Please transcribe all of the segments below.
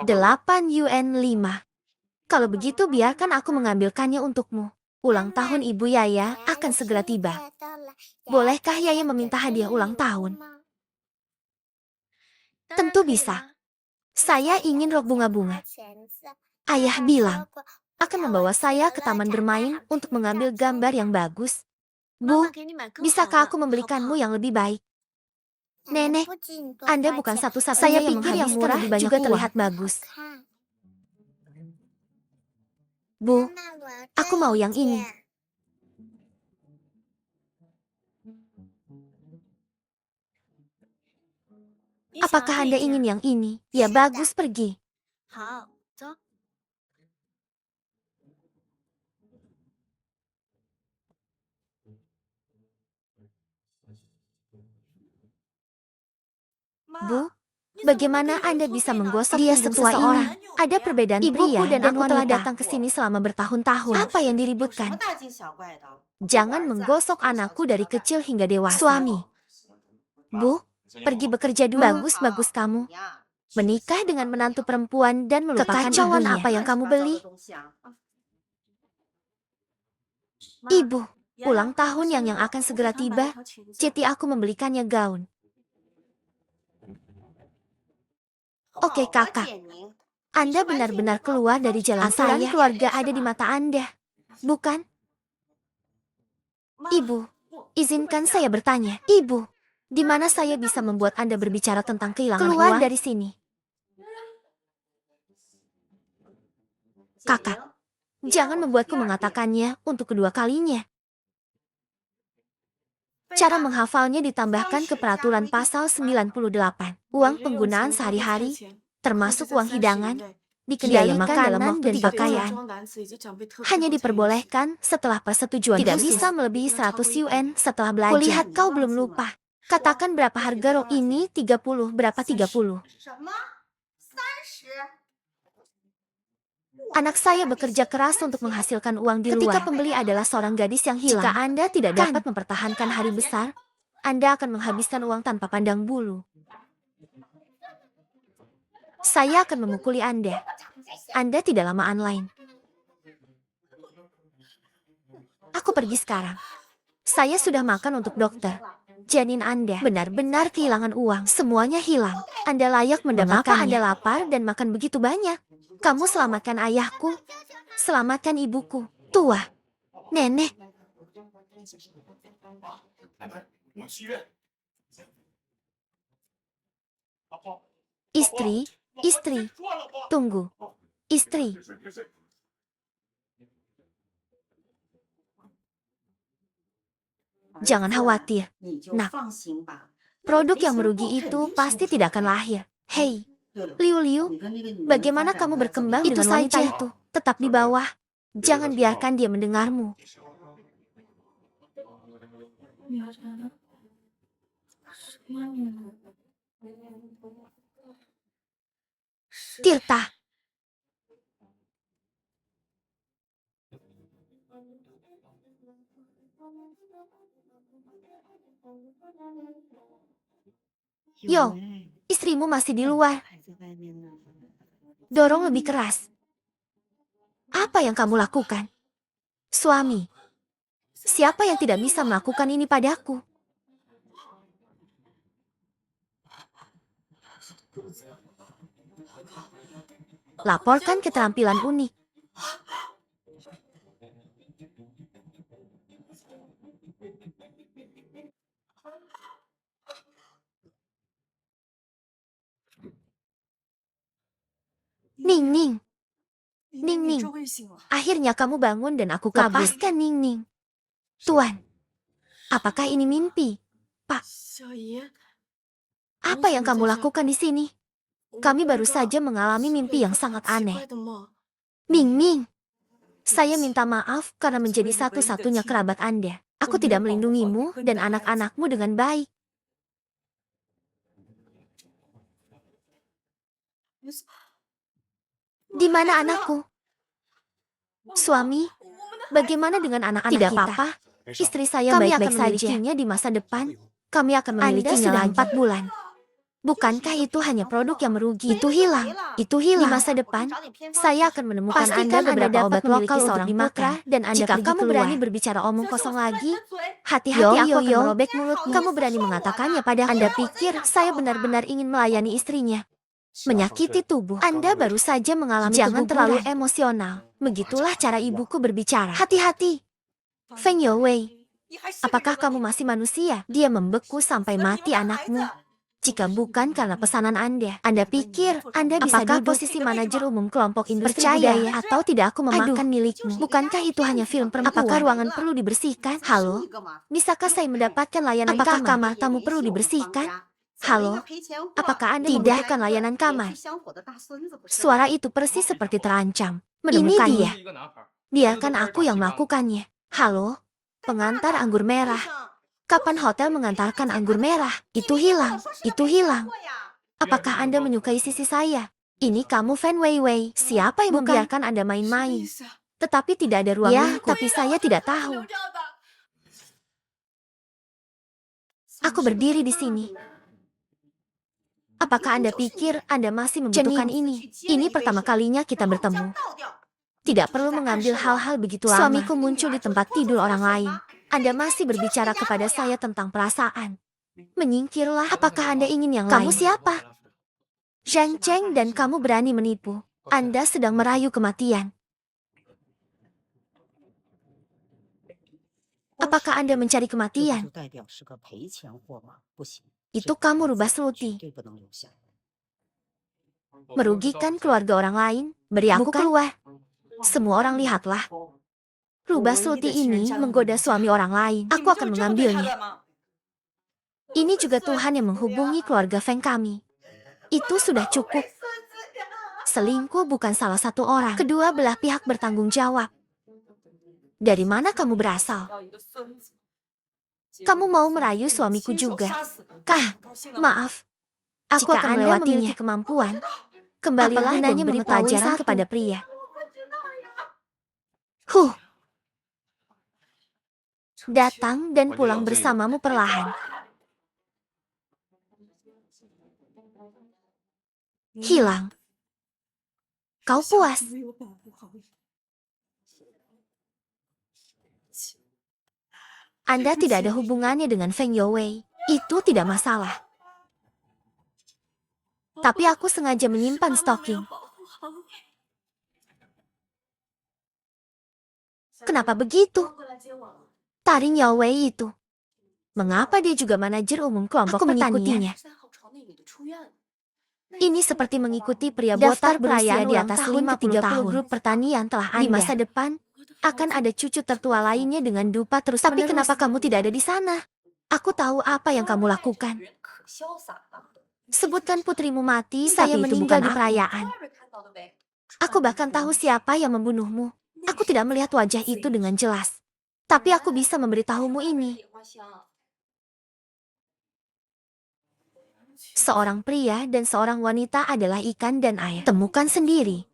8 yuan 5. Kalau begitu biarkan aku mengambilkannya untukmu. Ulang tahun Ibu Yaya akan segera tiba. Bolehkah Yaya meminta hadiah ulang tahun? Tentu bisa. Saya ingin rok bunga-bunga. Ayah bilang akan membawa saya ke taman bermain untuk mengambil gambar yang bagus. Bu, bisakah aku membelikanmu yang lebih baik? Nenek, Anda bukan satu-satunya yang pikir yang murah lebih banyak juga terlihat bagus. Bu, aku mau yang ini. Apakah Anda ingin yang ini? Ya bagus, pergi. Bu, bagaimana Anda bisa menggosok dia setua ini? Ada perbedaan pria dan aku telah datang ke sini selama bertahun-tahun. Apa yang diributkan? Jangan menggosok anakku dari kecil hingga dewasa. Suami. Bu, pergi bekerja dulu. Bagus-bagus kamu. Menikah dengan menantu perempuan dan melupakan kekacauan apa yang kamu beli? Ibu, ulang tahun yang akan segera tiba. Jadi aku membelikannya gaun. Oke kakak, Anda benar-benar keluar dari jalan saya. Keluarga ada di mata Anda, bukan? Ibu, izinkan saya bertanya. Ibu, di mana saya bisa membuat Anda berbicara tentang kehilangan uang? Keluar dari sini. Kakak, jangan membuatku mengatakannya untuk kedua kalinya. Cara menghafalnya ditambahkan ke peraturan pasal 98. Uang penggunaan sehari-hari, termasuk uang hidangan, dikendalikan dalam waktu 3 pakaian. Hanya diperbolehkan setelah persetujuan tidak khusus. Bisa melebihi 100 yuan setelah belajar. Kulihat kau belum lupa. Katakan berapa harga rok ini? 30, berapa 30? Anak saya bekerja keras untuk menghasilkan uang di luar. Ketika pembeli adalah seorang gadis yang hilang. Jika Anda tidak dapat mempertahankan hari besar, Anda akan menghabiskan uang tanpa pandang bulu. Saya akan memukuli Anda. Anda tidak lama online. Aku pergi sekarang. Saya sudah makan untuk dokter. Janin Anda benar-benar kehilangan uang. Semuanya hilang. Anda layak mendapatkannya. Mengapa Anda lapar dan makan begitu banyak? Kamu selamatkan ayahku. Selamatkan ibuku. Tua. Nenek. Istri. Istri. Tunggu. Istri. Jangan khawatir. Nah, produk yang merugi itu pasti tidak akan lahir. Hei, Liu, bagaimana kamu berkembang dengan wanita itu? Tetap di bawah. Jangan biarkan dia mendengarmu. Tirta. Yo, istrimu masih di luar. Dorong lebih keras. Apa yang kamu lakukan? Suami, siapa yang tidak bisa melakukan ini padaku? Laporkan keterampilan unik. Ning. Ning, akhirnya kamu bangun dan aku kabur. Lepaskan Ning. Tuan, apakah ini mimpi? Pak, apa yang kamu lakukan di sini? Kami baru saja mengalami mimpi yang sangat aneh. Ning, saya minta maaf karena menjadi satu-satunya kerabat Anda. Aku tidak melindungimu dan anak-anakmu dengan baik. Di mana anakku? Suami, bagaimana dengan anak-anak kita? Tidak apa-apa. Istri saya baik-baik saja. Di masa depan, kami akan memilikinya sudah 4 bulan. Bukankah itu hanya produk yang merugi? Itu hilang. Di masa depan, saya akan menemukan Anda beberapa obat lokal untuk dimakan. Dan jika kamu berani berbicara omong kosong lagi, hati-hati aku akan merobek mulutmu. Kamu berani mengatakannya pada Anda pikir saya benar-benar ingin melayani istrinya. Menyakiti tubuh. Anda baru saja mengalami Jangan terlalu emosional. Begitulah cara ibuku berbicara. Hati-hati. Feng Youwei, apakah kamu masih manusia? Dia membeku sampai mati anakmu. Jika bukan karena pesanan Anda pikir Anda bisa duduk posisi manajer umum kelompok industri budaya atau tidak aku memakan milikmu? Bukankah itu hanya film perempuan? Apakah ruangan perlu dibersihkan? Halo? Bisakah saya mendapatkan layanan kamar? Apakah kamar tamu perlu dibersihkan? Halo? Apakah Anda membutuhkan layanan kamar? Suara itu persis seperti terancam. Menemukannya. Biarkan aku yang melakukannya. Halo? Pengantar anggur merah. Kapan hotel mengantarkan anggur merah? Itu hilang. Apakah Anda menyukai sisi saya? Ini kamu Fan Weiwei. Siapa yang membiarkan Anda main-main? Tetapi tidak ada ruang lingkup. Tapi saya tidak tahu. Aku berdiri di sini. Apakah Anda pikir Anda masih membutuhkan ini? Ini pertama kalinya kita bertemu. Tidak perlu mengambil hal-hal begitu lama. Suamiku muncul di tempat tidur orang lain. Anda masih berbicara kepada saya tentang perasaan. Menyingkirlah. Apakah Anda ingin yang lain? Kamu siapa? Zhang Cheng dan kamu berani menipu. Anda sedang merayu kematian. Apakah Anda mencari kematian? Itu kamu rubah Sluti. Merugikan keluarga orang lain. Beri aku keluar. Semua orang lihatlah. Rubah Sluti ini menggoda suami orang lain. Aku akan mengambilnya. Ini juga Tuhan yang menghubungi keluarga Feng kami. Itu sudah cukup. Selingkuh bukan salah satu orang. Kedua belah pihak bertanggung jawab. Dari mana kamu berasal? Kamu mau merayu suamiku juga? Maaf. Aku akan melewatinya kemampuan. Kembalilah dan memberi pelajaran kepada pria. Datang dan pulang bersamamu perlahan. Hilang. Kau puas? Anda tidak ada hubungannya dengan Feng Youwei. Itu tidak masalah. Tapi aku sengaja menyimpan stocking. Kenapa begitu? Taring Youwei itu. Mengapa dia juga manajer umum kelompok mengikutinya? Ini seperti mengikuti pria botak berusia di atas 50 tahun. Grup pertanian telah ada. Di masa depan, akan ada cucu tertua lainnya dengan dupa terus. Tapi kenapa kamu tidak ada di sana? Aku tahu apa yang kamu lakukan. Sebutkan putrimu mati, saya meninggal di perayaan. Aku bahkan tahu siapa yang membunuhmu. Aku tidak melihat wajah itu dengan jelas. Tapi aku bisa memberitahumu ini. Seorang pria dan seorang wanita adalah ikan dan air. Temukan sendiri.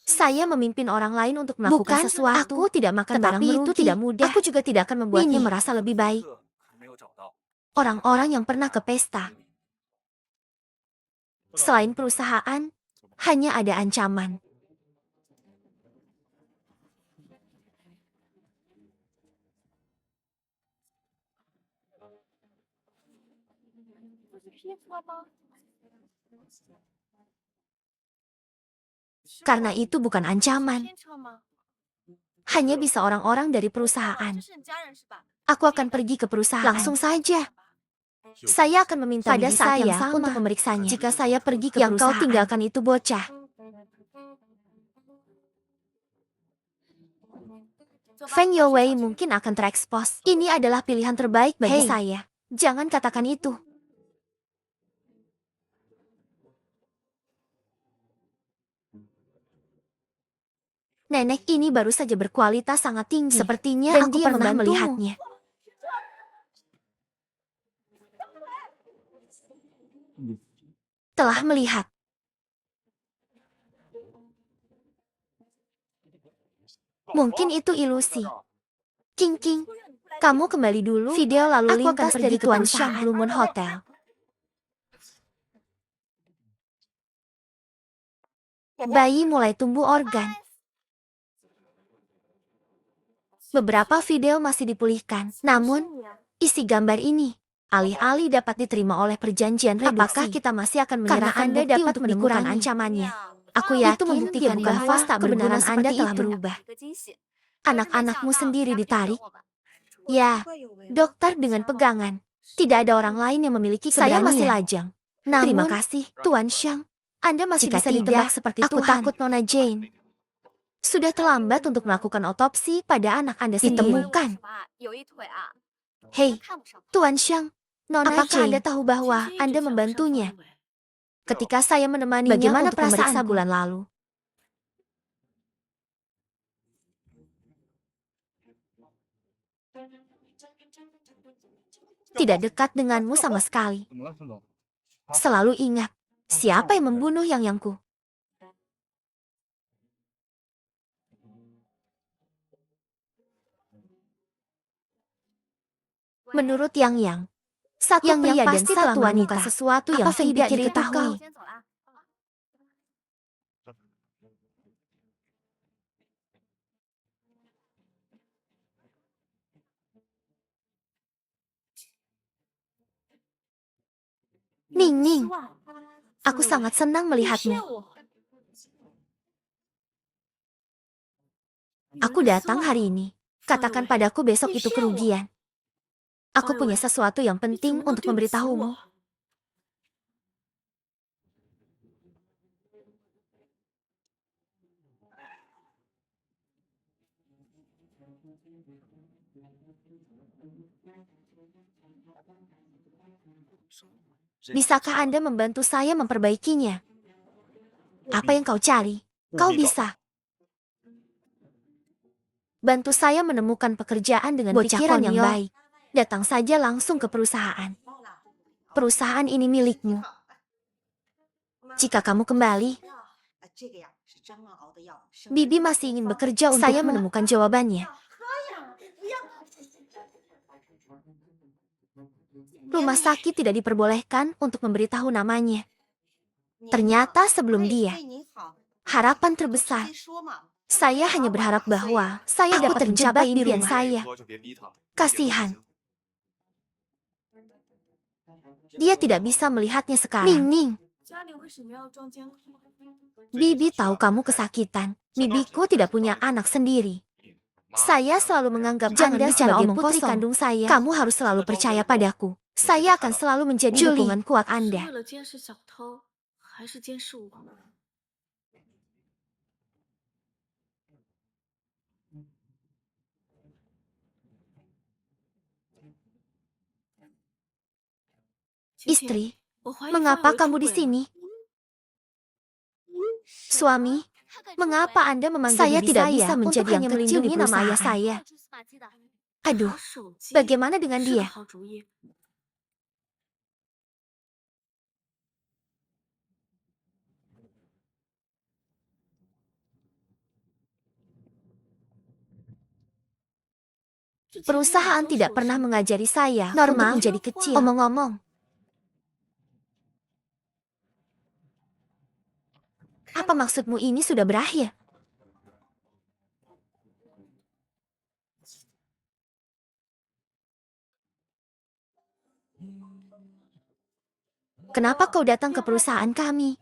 Saya memimpin orang lain untuk melakukan sesuatu. Aku tidak makan barang merugi. Itu tidak mudah. Aku juga tidak akan membuatnya merasa lebih baik. Orang-orang yang pernah ke pesta. Selain perusahaan, hanya ada ancaman. Karena itu bukan ancaman. Hanya bisa orang-orang dari perusahaan. Aku akan pergi ke perusahaan. Langsung saja. Saya akan meminta pada saat yang sama untuk memeriksanya. Jika saya pergi ke perusahaan. Yang kau tinggalkan itu bocah. Feng Youwei mungkin akan terekspos. Ini adalah pilihan terbaik bagi saya. Jangan katakan itu. Nenek ini baru saja berkualitas sangat tinggi. Sepertinya dan aku dia pernah melihatnya. Telah melihat. Mungkin itu ilusi. King, kamu kembali dulu. Video lalu lintas dari Tuan Shang Blue Moon Hotel. Bayi mulai tumbuh organ. Beberapa video masih dipulihkan. Namun, isi gambar ini alih-alih dapat diterima oleh perjanjian reduksi, apakah kita masih akan menyerahkan Anda dapat menemukan ancamannya? Aku yakin itu membuktikan bahwa kebenaran Anda telah berubah. Anak-anakmu sendiri ditarik. Ya, dokter dengan pegangan. Tidak ada orang lain yang memiliki keberanian. Saya masih lajang. Namun, terima kasih, Tuan Xiang. Anda masih bisa ditebak seperti Tuhan. Aku takut Nona Jane. Sudah terlambat untuk melakukan otopsi pada anak Anda sendiri. Ditemukan. Hei, Tuan Xiang. Nona Jane, Anda tahu bahwa Anda membantunya? Ketika saya menemaninya bagaimana untuk memeriksa bulan lalu. Tidak dekat denganmu sama sekali. Selalu ingat, siapa yang membunuh Yang-Yangku? Menurut Yang-Yang, satu pria dan satu wanita, sesuatu yang tidak diketahui. Ning, aku sangat senang melihatmu. Aku datang hari ini. Katakan padaku besok itu kerugian. Aku punya sesuatu yang penting untuk memberitahumu. Bisakah Anda membantu saya memperbaikinya? Apa yang kau cari? Kau bisa. Bantu saya menemukan pekerjaan dengan pikiran yang baik. Datang saja langsung ke perusahaan. Perusahaan ini milikmu. Jika kamu kembali, Bibi masih ingin bekerja untuk saya menemukan jawabannya. Rumah sakit tidak diperbolehkan untuk memberitahu namanya. Ternyata sebelum dia, harapan terbesar. Saya hanya berharap bahwa saya dapat mencapai impian saya. Kasihan. Dia tidak bisa melihatnya sekarang. Ning. Bibi tahu kamu kesakitan. Bibiku tidak punya anak sendiri. Saya selalu menganggap Anda sebagai putri kandung saya. Kamu harus selalu percaya padaku. Saya akan selalu menjadi dukungan kuat Anda. Istri, mengapa kamu di sini? Suami, mengapa Anda memanggil saya tidak bisa menjadi yang melindungi nama ayah saya? Aduh, bagaimana dengan dia? Perusahaan tidak pernah mengajari saya normal untuk menjadi kecil. Omong-omong, apa maksudmu ini sudah berakhir? Kenapa kau datang ke perusahaan kami?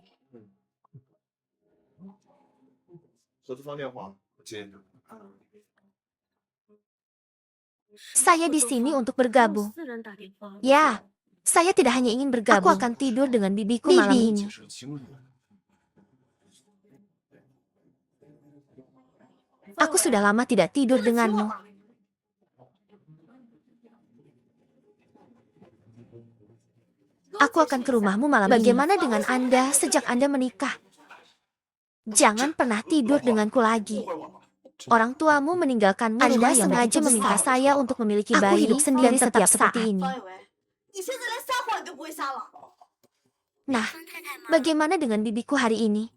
Saya di sini untuk bergabung. Ya, saya tidak hanya ingin bergabung. Aku akan tidur dengan bibiku malam ini. Aku sudah lama tidak tidur denganmu. Aku akan ke rumahmu malam ini. Bagaimana dengan Anda sejak Anda menikah? Jangan pernah tidur denganku lagi. Orang tuamu meninggalkanmu. Anda sengaja meminta saya untuk memiliki bayi hidup sendiri dan tetap seperti ini. Nah, bagaimana dengan bibiku hari ini?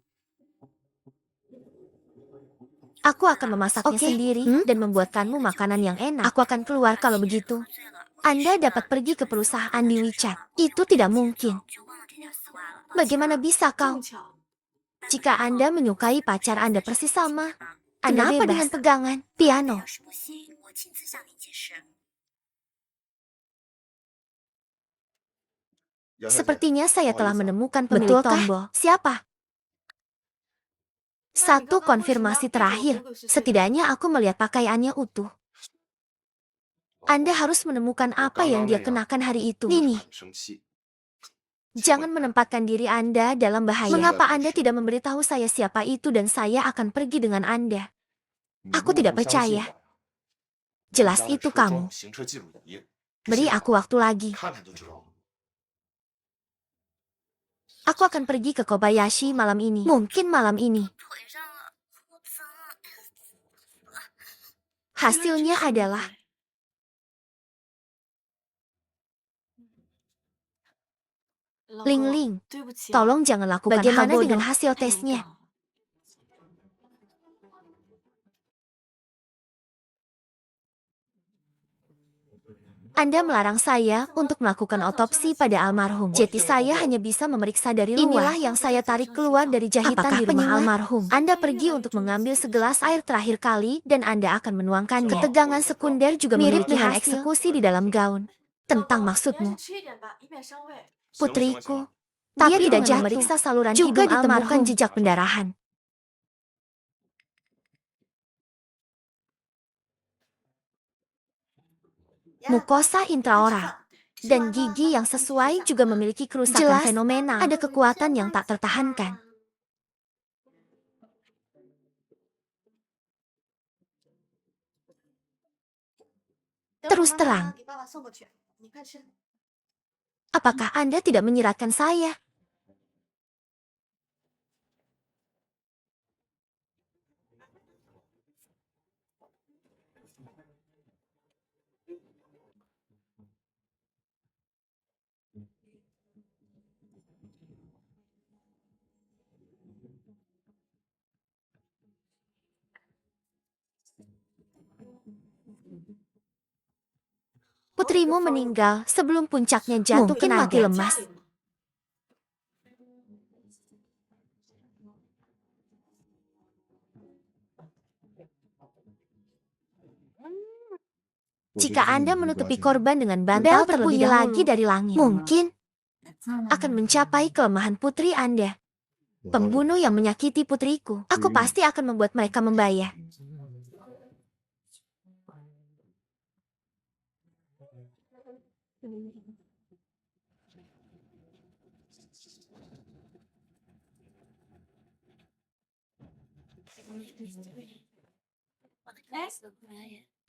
Aku akan memasaknya sendiri dan membuatkanmu makanan yang enak. Aku akan keluar kalau begitu. Anda dapat pergi ke perusahaan di WeChat. Itu tidak mungkin. Bagaimana bisa kau? Jika Anda menyukai pacar Anda persis sama, Anda bebas. Dengan pegangan piano? Sepertinya saya telah menemukan pemilik tombol. Siapa? Satu konfirmasi terakhir. Setidaknya aku melihat pakaiannya utuh. Anda harus menemukan apa yang dia kenakan hari itu. Nini, jangan menempatkan diri Anda dalam bahaya. Mengapa Anda tidak memberitahu saya siapa itu dan saya akan pergi dengan Anda? Aku tidak percaya. Jelas itu kamu. Beri aku waktu lagi. Aku akan pergi ke Kobayashi malam ini. Mungkin malam ini. Hasilnya adalah Ling Ling, tolong jangan lakukan hal bodoh. Bagaimana dengan hasil tesnya? Anda melarang saya untuk melakukan otopsi pada almarhum. Jadi saya hanya bisa memeriksa dari luar. Inilah yang saya tarik keluar dari jahitan di rumah almarhum. Anda pergi untuk mengambil segelas air terakhir kali dan Anda akan menuangkannya. Ketegangan sekunder juga mirip dengan eksekusi di dalam gaun. Tentang maksudmu, putriku, tapi tidak memeriksa saluran juga ditemukan jejak pendarahan. Mukosa intraoral dan gigi yang sesuai juga memiliki kerusakan fenomenal. Ada kekuatan yang tak tertahankan. Terus terang, apakah Anda tidak menyiratkan saya? Putrimu meninggal sebelum puncaknya jatuh ke naga. Mungkin mati lemas. Jika Anda menutupi korban dengan bantal terlebih lagi dari langit, mungkin akan mencapai kelemahan putri Anda. Pembunuh yang menyakiti putriku. Aku pasti akan membuat mereka membayar.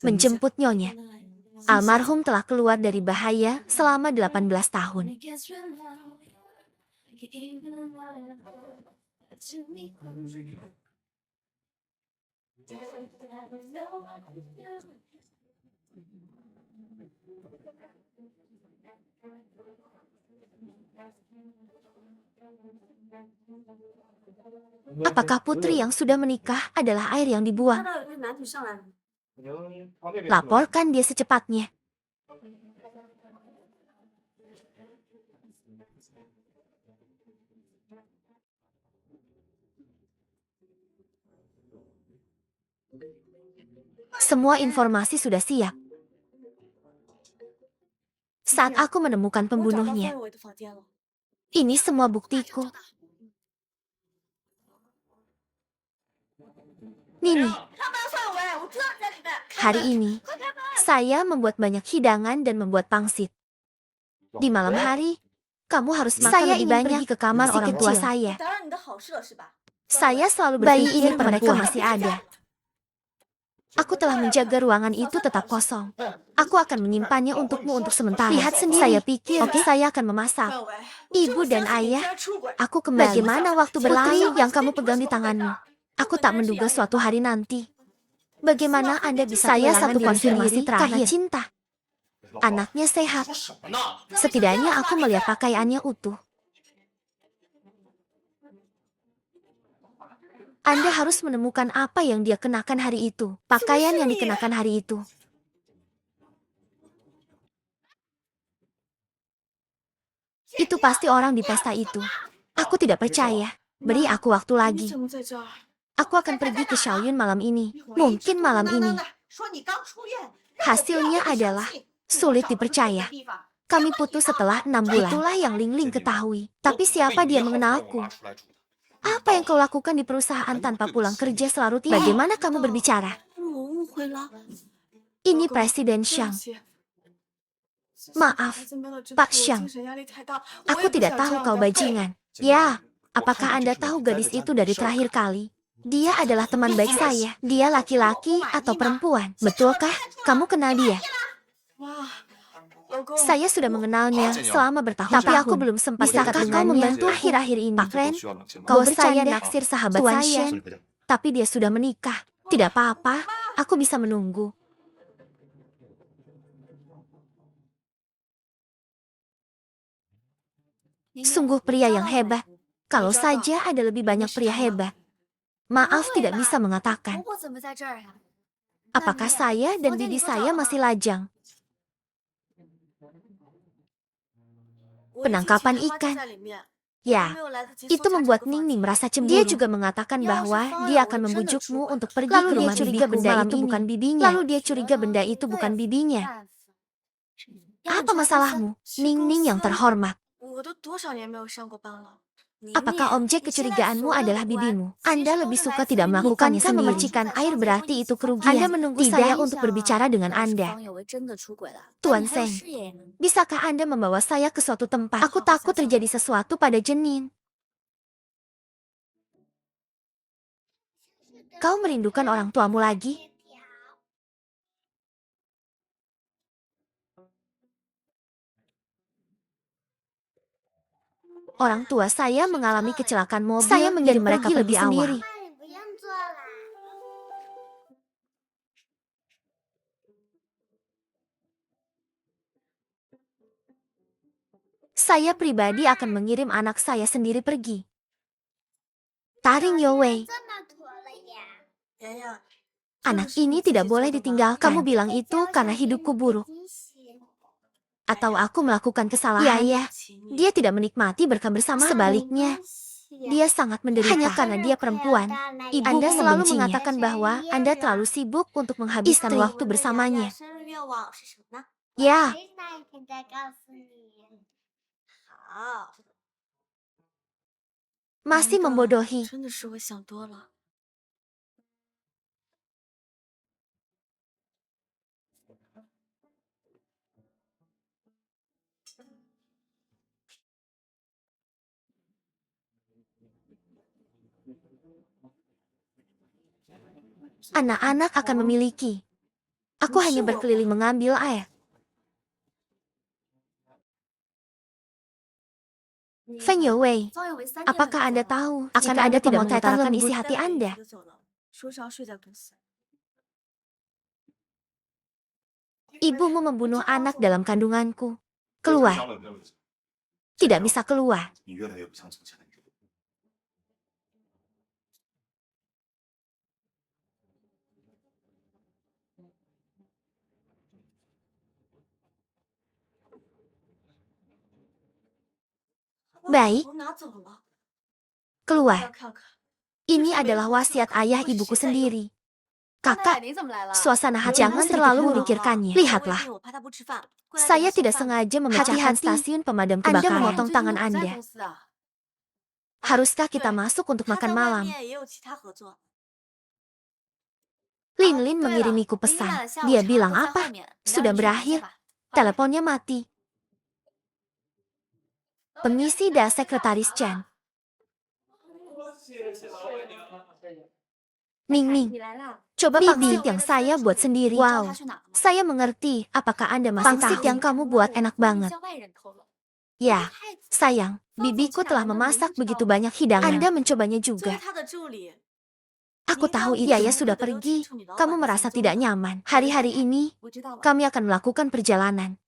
Menjemput Nyonya. Almarhum telah keluar dari bahaya selama 18 tahun. Apakah putri yang sudah menikah adalah air yang dibuang? Laporkan dia secepatnya. Semua informasi sudah siap. Saat aku menemukan pembunuhnya, ini semua buktiku. Nini, hari ini, saya membuat banyak hidangan dan membuat pangsit. Di malam hari, kamu harus makan lebih banyak ke kamar orang tua saya. Saya selalu berpikir mereka masih ada. Aku telah menjaga ruangan itu tetap kosong. Aku akan menyimpannya untukmu untuk sementara. Lihat sendiri. Saya pikir saya akan memasak. Ibu dan ayah, aku kembali. Bagaimana waktu berlalu yang kamu pegang di tanganmu? Aku tak menduga suatu hari nanti. Bagaimana Anda bisa saya satu konfirmasi terakhir karena cinta? Anaknya sehat. Setidaknya aku melihat pakaiannya utuh. Anda harus menemukan apa yang dia kenakan hari itu. Pakaian yang dikenakan hari itu. Itu pasti orang di pesta itu. Aku tidak percaya. Beri aku waktu lagi. Aku akan pergi ke Xiaoyun malam ini. Mungkin malam ini. Hasilnya adalah sulit dipercaya. Kami putus setelah 6 bulan. Itulah yang Ling Ling ketahui. Tapi siapa dia mengenalku? Apa yang kau lakukan di perusahaan tanpa pulang kerja selarut ini? Bagaimana kamu berbicara? Ini Presiden Xiang. Maaf, Pak Xiang. Aku tidak tahu kau bajingan. Ya, apakah Anda tahu gadis itu dari terakhir kali? Dia adalah teman baik saya. Dia laki-laki atau perempuan? Betulkah? Kamu kenal dia? Saya sudah mengenalnya selama bertahun-tahun. Tapi aku belum sempat dekat dengannya membantu akhir-akhir ini. Pak Ren, kau saya naksir sahabat saya. Tapi dia sudah menikah. Tidak apa-apa, aku bisa menunggu. Sungguh pria yang hebat. Kalau saja ada lebih banyak pria hebat. Maaf tidak bisa mengatakan. Apakah saya dan bibi saya masih lajang? Penangkapan ikan. Ya, itu membuat Ning Ning merasa cemburu. Dia juga mengatakan bahwa dia akan membujukmu untuk pergi ke rumah bibiku. Benda itu bukan bibinya. Lalu dia curiga benda itu bukan bibinya. Apa masalahmu, Ning Ning yang terhormat? Apakah objek kecurigaanmu adalah bibimu? Anda lebih suka tidak melakukannya sendiri. Memercikan air berarti itu kerugian. Anda menunggu saya untuk berbicara dengan Anda. Tuan Seng, bisakah Anda membawa saya ke suatu tempat? Aku takut terjadi sesuatu pada Jenin. Kau merindukan orang tuamu lagi? Orang tua saya mengalami kecelakaan mobil. Saya mengirim mereka pergi sendiri. Saya pribadi akan mengirim anak saya sendiri pergi. Taring Yowei. Anak ini tidak boleh ditinggalkan. Kamu bilang itu karena hidupku buruk. Atau aku melakukan kesalahan. Ya. Dia tidak menikmati berkah bersama. Sebaliknya, dia sangat menderita. Hanya karena dia perempuan. Anda selalu mengatakan bahwa Anda terlalu sibuk untuk menghabiskan waktu bersamanya. Ya. Masih membodohi. Anak-anak akan memiliki. Aku hanya berkeliling mengambil air. Feng Youwei, apakah Anda tahu akan ada pemotretan dalam isi hati Anda? Ibumu membunuh anak dalam kandunganku. Keluar. Tidak bisa keluar. Baik. Keluar. Ini adalah wasiat ayah ibuku sendiri. Kakak, suasana hati jangan terlalu memikirkannya. Lihatlah. Saya tidak sengaja memecahkan stasiun pemadam kebakaran. Anda memotong tangan Anda. Haruskah kita masuk untuk makan malam? Lin Lin mengirimiku pesan. Dia bilang apa? Sudah berakhir. Teleponnya mati. Pengisi dan Sekretaris Chen. Ning Ning, coba pangsit yang saya buat sendiri. Wow, saya mengerti. Apakah Anda masih pangsit yang kamu buat enak banget? Ya, sayang, bibiku telah memasak begitu banyak hidangan. Anda mencobanya juga. Aku tahu Yaya sudah pergi. Kamu merasa tidak nyaman. Hari-hari ini, kami akan melakukan perjalanan.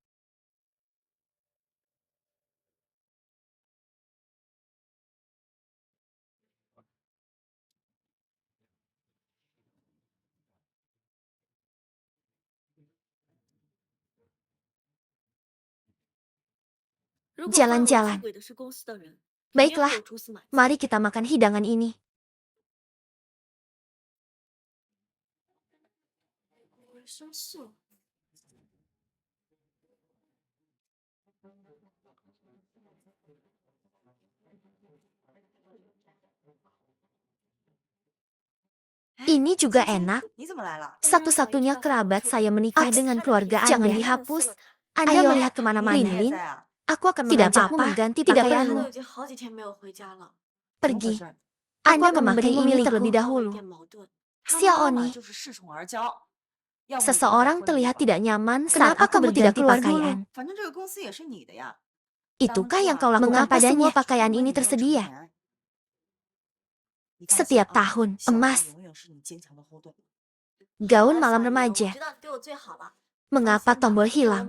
Jalan-jalan. Baiklah, mari kita makan hidangan ini. Ini juga enak. Satu-satunya kerabat saya menikah dengan keluarga Anda. Jangan dihapus. Anda melihat kemana-mana. Lin, aku akan mengajakmu mengganti pakaianmu. Pergi. Anda memakai ini terlebih dahulu. Xiaoni, seseorang terlihat tidak nyaman saat kamu tidak keluar pakaian. Itukah yang kau lakukan padanya? Mengapa semua pakaian ini tersedia? Setiap tahun, emas. Gaun malam remaja. Mengapa tombol hilang?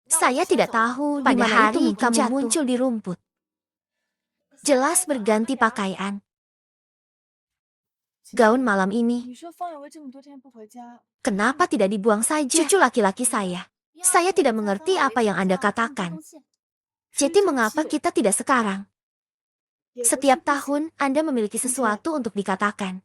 Saya tidak tahu di mana hari kamu muncul di rumput. Jelas berganti pakaian. Gaun malam ini. Kenapa tidak dibuang saja? Cucu laki-laki saya. Saya tidak mengerti apa yang Anda katakan. Jadi mengapa kita tidak sekarang? Setiap tahun Anda memiliki sesuatu untuk dikatakan.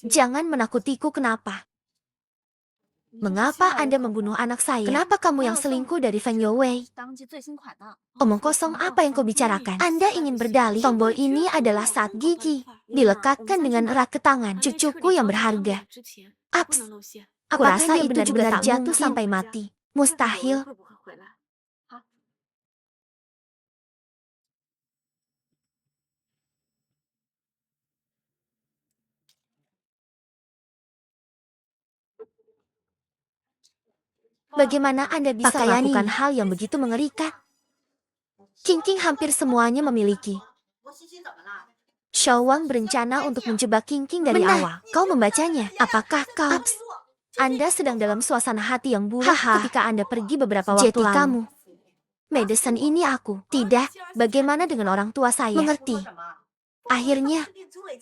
Jangan menakutiku, kenapa? Mengapa Anda membunuh anak saya? Kenapa kamu yang selingkuh dari Feng Youwei? Omong kosong, apa yang kau bicarakan? Anda ingin berdalih tombol ini adalah saat gigi dilekatkan dengan erat ke tangan cucuku yang berharga. Aps, aku rasa itu benar-benar jatuh sampai mati. Mustahil. Bagaimana Anda bisa melakukan hal yang begitu mengerikan? King hampir semuanya memiliki. Xiao Wang berencana untuk menjebak King dari awal. Kau membacanya. Apakah kau? Anda sedang dalam suasana hati yang buruk ketika Anda pergi beberapa waktu lalu. Kamu. Madison ini aku. Tidak. Bagaimana dengan orang tua saya? Mengerti. Akhirnya,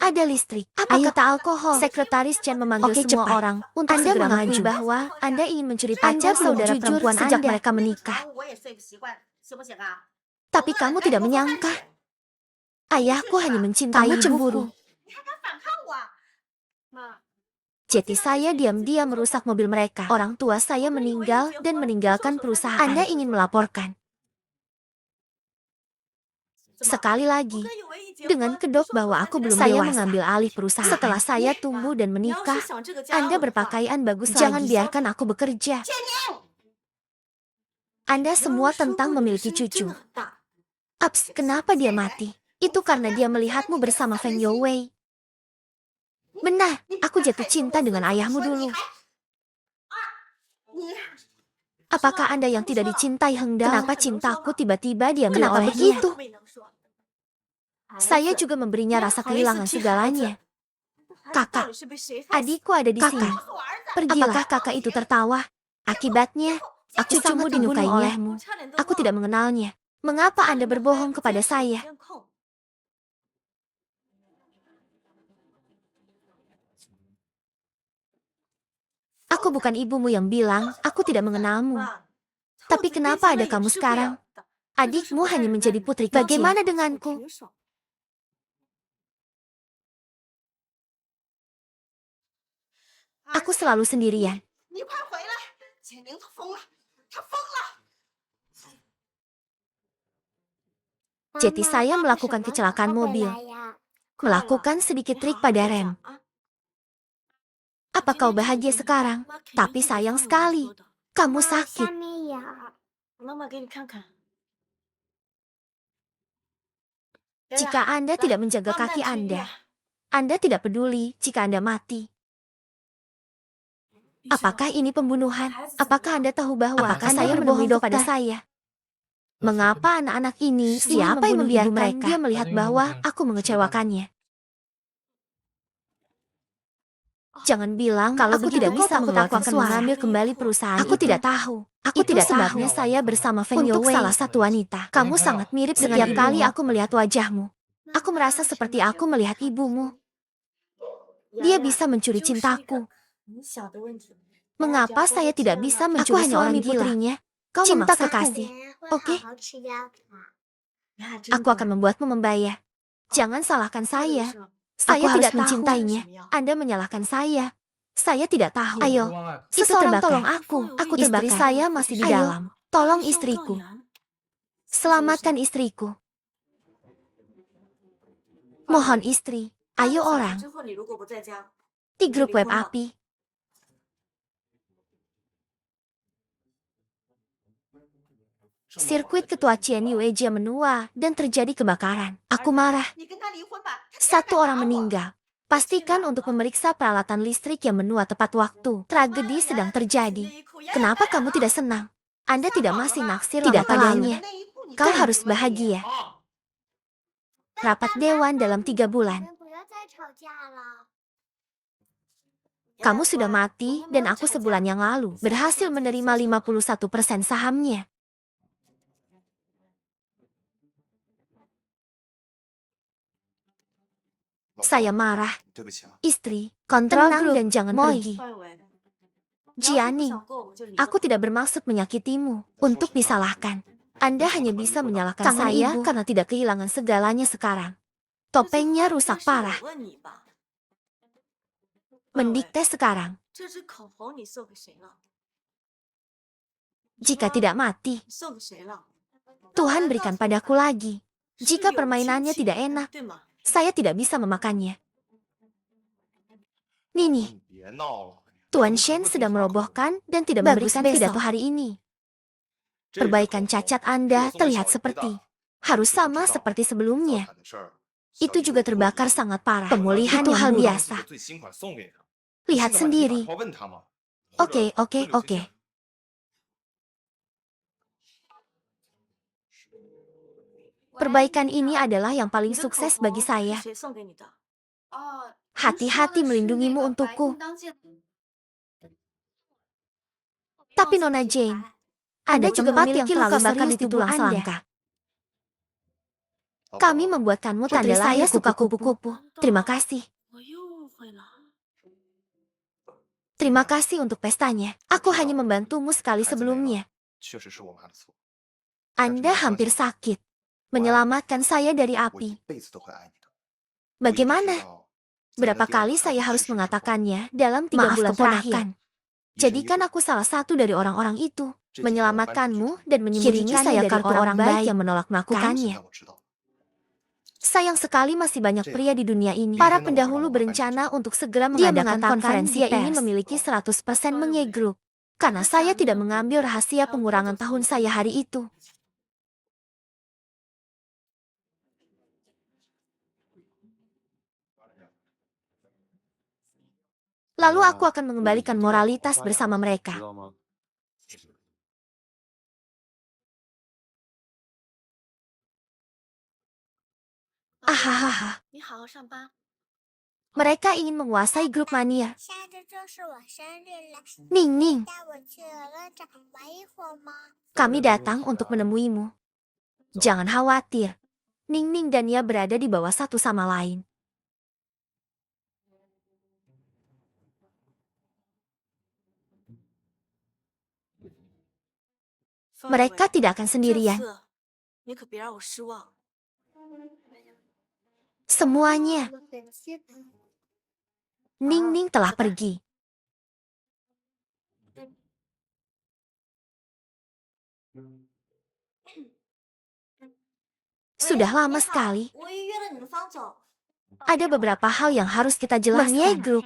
ada listrik. Apa kata alkohol? Sekretaris Chen memanggil semua orang untuk Anda mengakui bahwa Anda ingin mencuri pacar saudara perempuan sejak mereka menikah. Tapi kamu tidak menyangka. Ayahku hanya mencintai cemburu. Jadi saya diam-diam merusak mobil mereka. Orang tua saya meninggal dan meninggalkan perusahaan. Anda ingin melaporkan. Sekali lagi, dengan kedok bahwa aku belum saya mengambil alih perusahaan. Setelah saya tumbuh dan menikah, Anda berpakaian bagus lagi. Jangan biarkan aku bekerja. Anda semua tentang memiliki cucu. Ups, kenapa dia mati? Itu karena dia melihatmu bersama Feng Youwei. Benar, aku jatuh cinta dengan ayahmu dulu. Apakah Anda yang tidak dicintai Hengdao? Kenapa cintaku tiba-tiba diambil oleh begitu? Saya juga memberinya rasa kehilangan segalanya. Kakak, adikku ada di sini. Pergilah. Apakah kakak itu tertawa? Akibatnya, aku sangat dinyukai olehmu. Aku tidak mengenalnya. Mengapa Anda berbohong kepada saya? Aku bukan ibumu yang bilang, aku tidak mengenalmu. Tapi kenapa ada kamu sekarang? Adikmu hanya menjadi putri kecil. Bagaimana denganku? Aku selalu sendirian. Jadi saya melakukan kecelakaan mobil. Melakukan sedikit trik pada rem. Apa kau bahagia sekarang? Tapi sayang sekali. Kamu sakit. Jika Anda tidak menjaga kaki Anda tidak peduli jika Anda mati. Apakah ini pembunuhan? Apakah Anda tahu bahwa saya berbohong kepada saya? Mengapa anak-anak ini, siapa yang membiarkan mereka? Dia melihat bahwa aku mengecewakannya. Jangan bilang kalau aku tidak bisa mengeluarkan suara. Mengambil kembali perusahaan. Aku tidak tahu. Aku tidak tahu. Saya bersama Feng Youwei. Untuk salah satu wanita. Kamu sangat mirip dengan setiap kali aku melihat wajahmu. Aku merasa seperti aku melihat ibumu. Dia bisa mencuri cintaku. Mengapa saya tidak bisa mencuri suami putrinya? Kau cinta kekasih. Oke, aku akan membuatmu membayar. Jangan salahkan saya. Saya tidak mencintainya. Anda menyalahkan saya. Saya tidak tahu. Ayo, seseorang tolong aku. Aku terbakar. Istri saya masih di dalam. Tolong istriku. Selamatkan istriku. Mohon istri. Ayo orang. Di grup web api. Sirkuit ketua Chen Yueja menua dan terjadi kebakaran. Aku marah. Satu orang meninggal. Pastikan untuk memeriksa peralatan listrik yang menua tepat waktu. Tragedi sedang terjadi. Kenapa kamu tidak senang? Anda tidak masih naksir tidak padanya. Kau harus bahagia. Rapat dewan dalam 3 bulan. Kamu sudah mati dan aku sebulan yang lalu berhasil menerima 51% sahamnya. Saya marah. Istri, kontrol grup dan jangan pergi. Jianing, aku tidak bermaksud menyakitimu untuk disalahkan. Anda hanya bisa menyalahkan saya karena tidak kehilangan segalanya sekarang. Topengnya rusak parah. Mendikte sekarang. Jika tidak mati, Tuhan berikan padaku lagi. Jika permainannya tidak enak, saya tidak bisa memakannya. Nini, Tuan Shen sedang merobohkan dan tidak memberikan pidato hari ini. Perbaikan cacat Anda terlihat seperti harus sama seperti sebelumnya. Itu juga terbakar sangat parah. Pemulihan itu hal biasa. Lihat sendiri. Oke. Perbaikan ini adalah yang paling sukses bagi saya. Hati-hati melindungimu untukku. Tapi Nona Jane, ada juga memiliki luka bakar di tubuh Anda. Kami membuatkanmu tanda lahir suka kupu-kupu. Terima kasih. Terima kasih untuk pestanya. Aku hanya membantumu sekali sebelumnya. Anda hampir sakit. Menyelamatkan saya dari api. Bagaimana? Berapa kali saya harus mengatakannya dalam 3 bulan terakhir? Jadikan aku salah satu dari orang-orang itu. Menyelamatkanmu dan menyembunyikan saya kartu orang baik yang menolak melakukannya. Sayang sekali masih banyak pria di dunia ini. Para pendahulu berencana untuk segera mengadakan konferensi pers. Dia ingin memiliki 100% Menge-Group. Karena saya tidak mengambil rahasia pengurangan tahun saya hari itu. Lalu aku akan mengembalikan moralitas bersama mereka. Ahahaha. Mereka ingin menguasai grup mania. Ning, kami datang untuk menemuimu. Jangan khawatir. Ning dan Nia berada di bawah satu sama lain. Mereka tidak akan sendirian. Semuanya. Ning telah pergi. Sudah lama sekali. Ada beberapa hal yang harus kita jelaskan. Grup.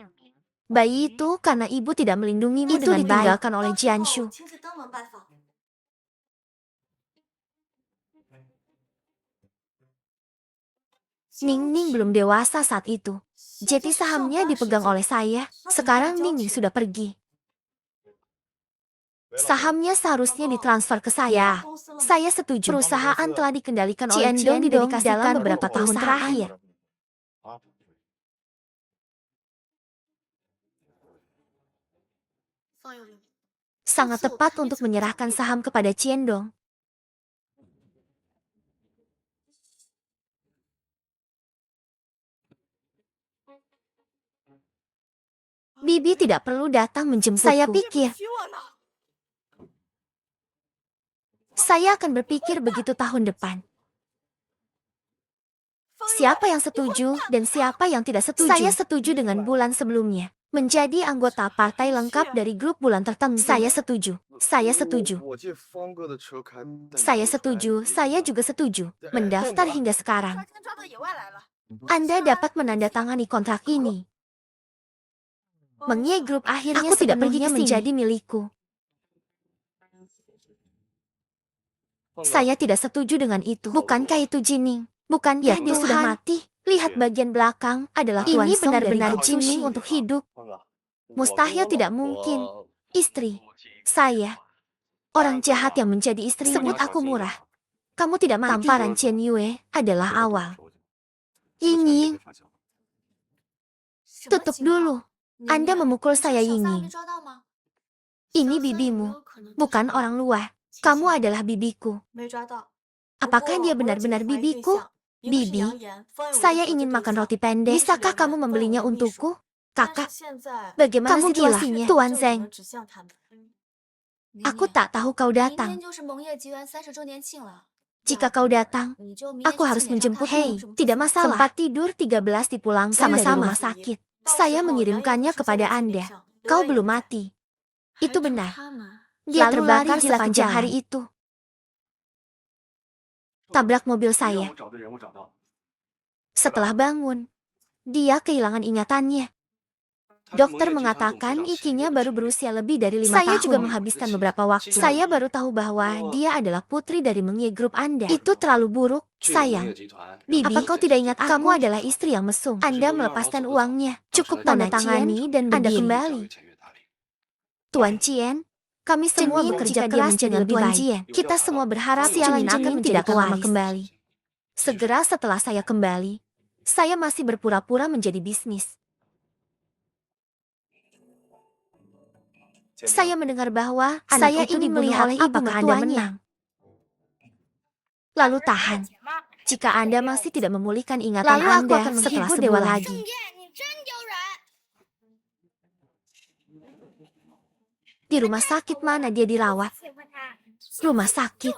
Bayi itu karena ibu tidak melindungimu dengan baik. Itu ditinggalkan oleh Jianshu. Ning belum dewasa saat itu. Jadi sahamnya dipegang oleh saya. Sekarang Ning sudah pergi. Sahamnya seharusnya ditransfer ke saya. Saya setuju. Perusahaan telah dikendalikan oleh Ciendong didedikasikan beberapa tahun terakhir. Sangat tepat untuk menyerahkan saham kepada Ciendong. Bibi tidak perlu datang menjemputku. Saya pikir saya akan berpikir begitu tahun depan. Siapa yang setuju dan siapa yang tidak setuju? Saya setuju dengan bulan sebelumnya. Menjadi anggota partai lengkap dari grup bulan tertentu. Saya setuju. Saya setuju. Saya setuju. Saya juga setuju. Mendaftar hingga sekarang. Anda dapat menandatangani kontrak ini. Mengie Group akhirnya aku tidak pergi menjadi milikku. Saya tidak setuju dengan itu. Bukankah itu Jining? Bukankah dia sudah mati? Lihat bagian belakang adalah ini benar-benar Jining untuk hidup. Mustahil tidak mungkin. Istri. Saya. Orang jahat yang menjadi istri. Sebut aku murah. Kamu tidak mati. Tamparan Chen Yue adalah awal. Ying. Tutup dulu. Anda memukul saya, Ying. Ini bibimu. Bukan orang luar. Kamu adalah bibiku. Apakah dia benar-benar bibiku? Bibi, saya ingin makan roti pendek. Bisakah kamu membelinya untukku? Kakak, bagaimana kamu situasinya? Tuan Zeng. Aku tak tahu kau datang. Jika kau datang, aku harus menjemput. Hei, tidak masalah. Sempat tidur 13 dipulangkan sama-sama rumah sakit. Saya mengirimkannya kepada Anda. Kau belum mati. Itu benar. Dia terbakar sepanjang hari itu. Tabrak mobil saya. Setelah bangun, dia kehilangan ingatannya. Dokter mengatakan Ikinya baru berusia lebih dari 5 tahun. Saya juga menghabiskan beberapa waktu. Saya baru tahu bahwa dia adalah putri dari Mengie Group Anda. Itu terlalu buruk, sayang. Bibi, apa kau tidak ingat aku? Kamu adalah istri yang mesum. Anda melepaskan uangnya. Cukup tanda tangani dan Anda kembali. Tuan Chien, kami semua bekerja keras dengan lebih baik. Kita semua berharap Cenin akan tidak lama kembali. Segera setelah saya kembali, saya masih berpura-pura menjadi bisnis. Saya mendengar bahwa saya ingin melihat oleh ibu mertuanya. Lalu tahan. Jika Anda masih tidak memulihkan ingatan Anda setelah sebulan lagi. Di rumah sakit mana dia dirawat? Rumah sakit.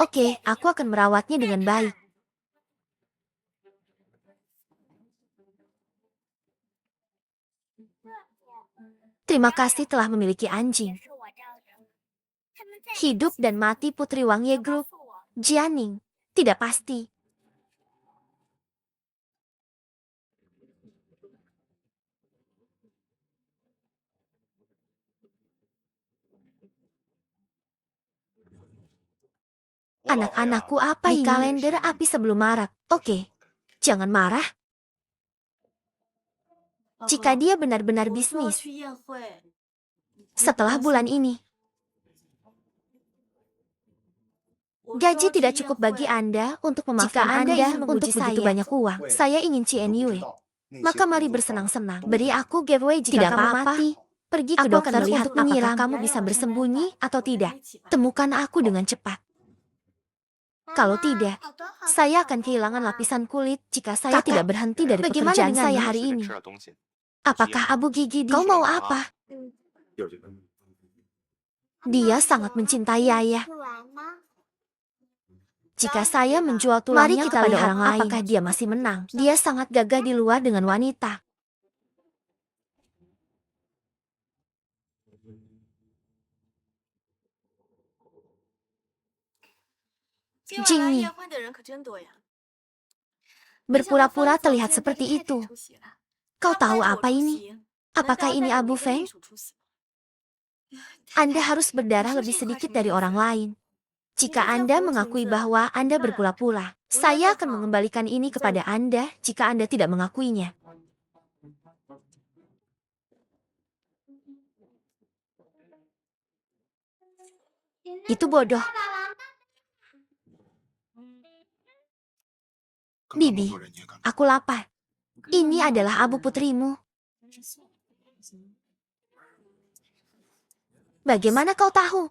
Oke, aku akan merawatnya dengan baik. Terima kasih telah memiliki anjing. Hidup dan mati Putri Wang Ye Group. Jianing, tidak pasti. Anak-anakku apa ini? Di kalender api sebelum Maret. Oke, jangan marah. Jika dia benar-benar bisnis. Setelah bulan ini. Gaji tidak cukup bagi Anda untuk memaafkan Anda untuk begitu banyak uang. Saya ingin Chen Yue. Maka mari bersenang-senang. Beri aku giveaway jika kamu mati. Pergi ke dokter untuk menyiram kamu bisa bersembunyi atau tidak. Temukan aku dengan cepat. Kalau tidak, saya akan kehilangan lapisan kulit jika saya tidak berhenti dari pekerjaan saya hari ini. Apakah Abu Gigi kau mau apa? Dia sangat mencintai ayah. Jika saya menjual tulangnya kepada orang lain, apakah dia masih menang? Dia sangat gagah di luar dengan wanita. Jingni. Berpura-pura terlihat seperti itu. Kau tahu apa ini? Apakah ini Abu Feng? Anda harus berdarah lebih sedikit dari orang lain. Jika Anda mengakui bahwa Anda berpura-pura, saya akan mengembalikan ini kepada Anda jika Anda tidak mengakuinya. Itu bodoh. Bibi, aku lapar. Ini adalah Abu putrimu. Bagaimana kau tahu?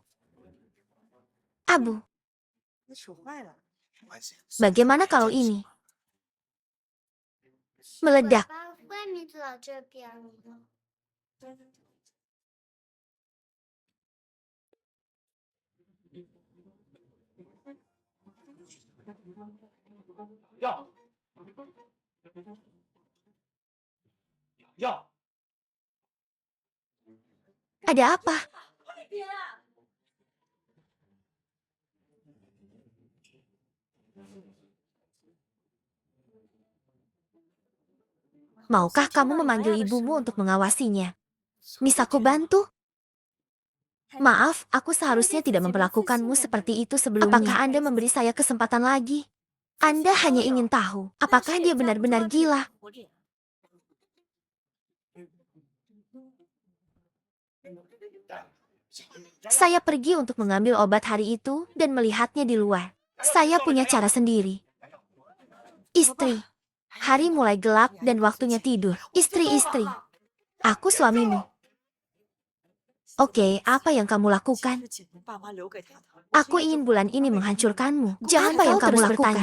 Abu. Bagaimana kalau ini? meledak. 外面就到这边了。药药， Ada apa? Maukah kamu memanggil ibumu untuk mengawasinya? Misaku bantu? Maaf, aku seharusnya tidak memperlakukanmu seperti itu sebelumnya. Apakah Anda memberi saya kesempatan lagi? Anda hanya ingin tahu, apakah dia benar-benar gila? Saya pergi untuk mengambil obat hari itu dan melihatnya di luar. Saya punya cara sendiri. Istri. Hari mulai gelap dan waktunya tidur. Istri-istri. Aku suamimu. Oke, apa yang kamu lakukan? Aku ingin bulan ini menghancurkanmu. Jangan apa yang kamu lakukan?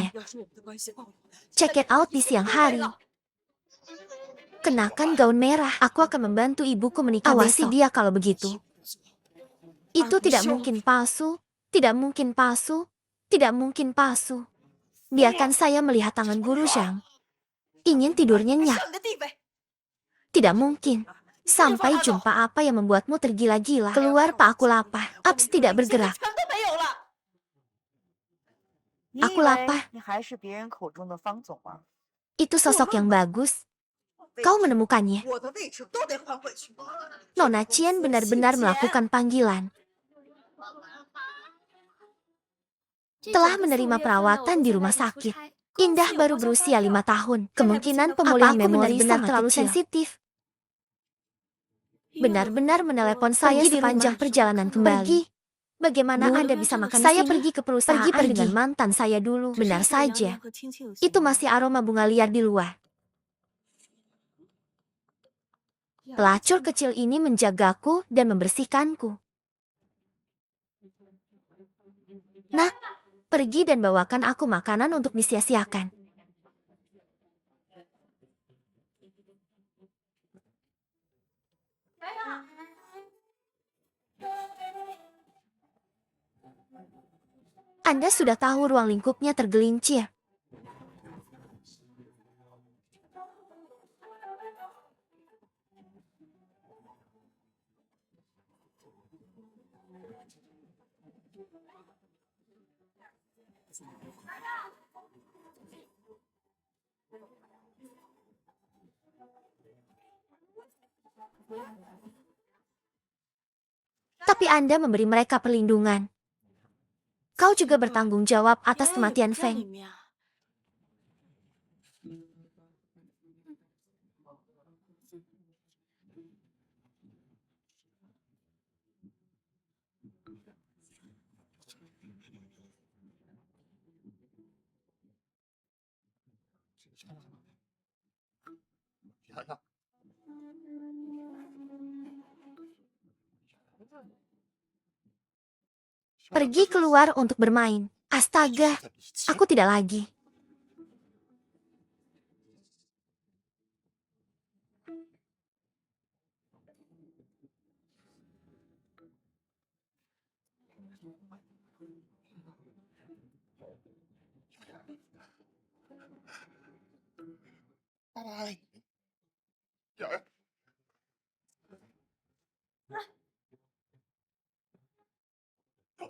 Check it out di siang hari. Kenakan gaun merah. Aku akan membantu ibuku menikah besok. Awasi dia kalau begitu. Itu tidak mungkin palsu. Tidak mungkin palsu. Tidak mungkin palsu. Biarkan saya melihat tangan Guru Zhang. Ingin tidur nyenyak. Tidak mungkin. Sampai jumpa apa yang membuatmu tergila-gila. Keluar Pak, aku lapar. Abs tidak bergerak. Aku lapar. Itu sosok yang bagus. Kau menemukannya. Nona Qian benar-benar melakukan panggilan. Telah menerima perawatan di rumah sakit. Indah baru berusia 5 tahun. Kemungkinan pemulihan memori benar terlalu sensitif. Benar-benar menelepon saya sepanjang perjalanan kembali. Pergi. Bagaimana Anda bisa makan saya pergi ke perusahaan dengan mantan saya dulu. Benar saja. Itu masih aroma bunga liar di luar. Pelacur kecil ini menjagaku dan membersihkanku. Nah, pergi dan bawakan aku makanan untuk disia-siakan. Anda sudah tahu ruang lingkupnya tergelincir. Tapi Anda memberi mereka perlindungan. Kau juga bertanggung jawab atas kematian Feng. Pergi keluar untuk bermain. Astaga, aku tidak lagi.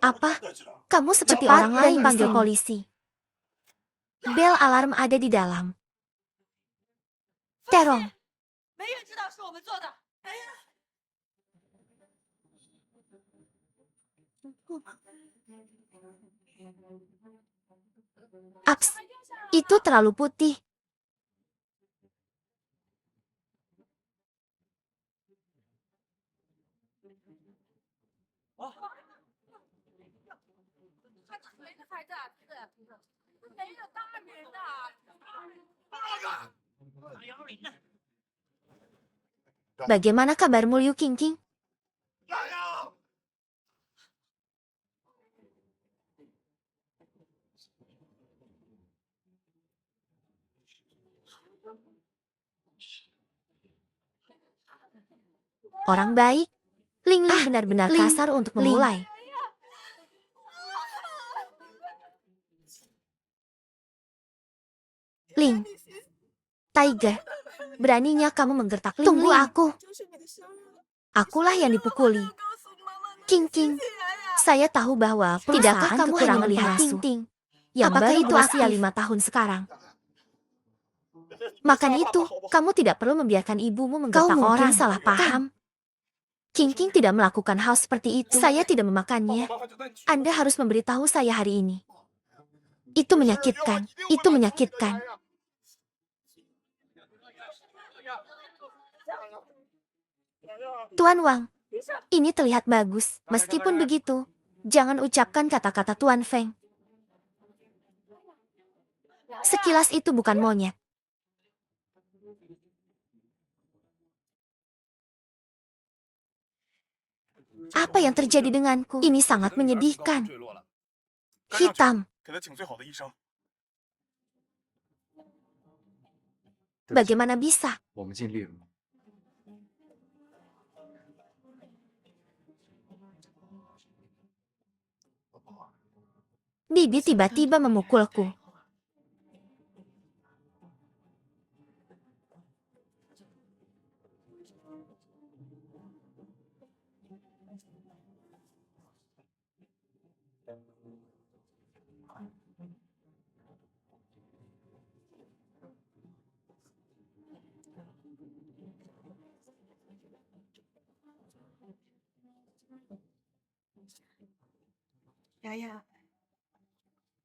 Apa? Kamu seperti orang lain panggil polisi. Bel alarm ada di dalam. Terong. Aps, itu terlalu putih. Bagaimana kabarmu, Liu Qingqing? Orang baik. Ling Ling benar-benar kasar untuk memulai. Ling, Tiger, beraninya kamu menggertak Ling. Tunggu aku. Akulah yang dipukuli. King King, saya tahu bahwa tidakkah kamu hanya melihat Ting Ting yang baru berusia 5 tahun sekarang. Makan itu, kamu tidak perlu membiarkan ibumu menggertak orang. Salah paham. King King tidak melakukan hal seperti itu. Saya tidak memakannya. Anda harus memberitahu saya hari ini. Itu menyakitkan. Itu menyakitkan. Tuan Wang, ini terlihat bagus. Meskipun begitu, jangan ucapkan kata-kata Tuan Feng. Sekilas itu bukan monyet. Apa yang terjadi denganku? Ini sangat menyedihkan. Hitam. Bagaimana bisa? Bibi tiba-tiba memukulku.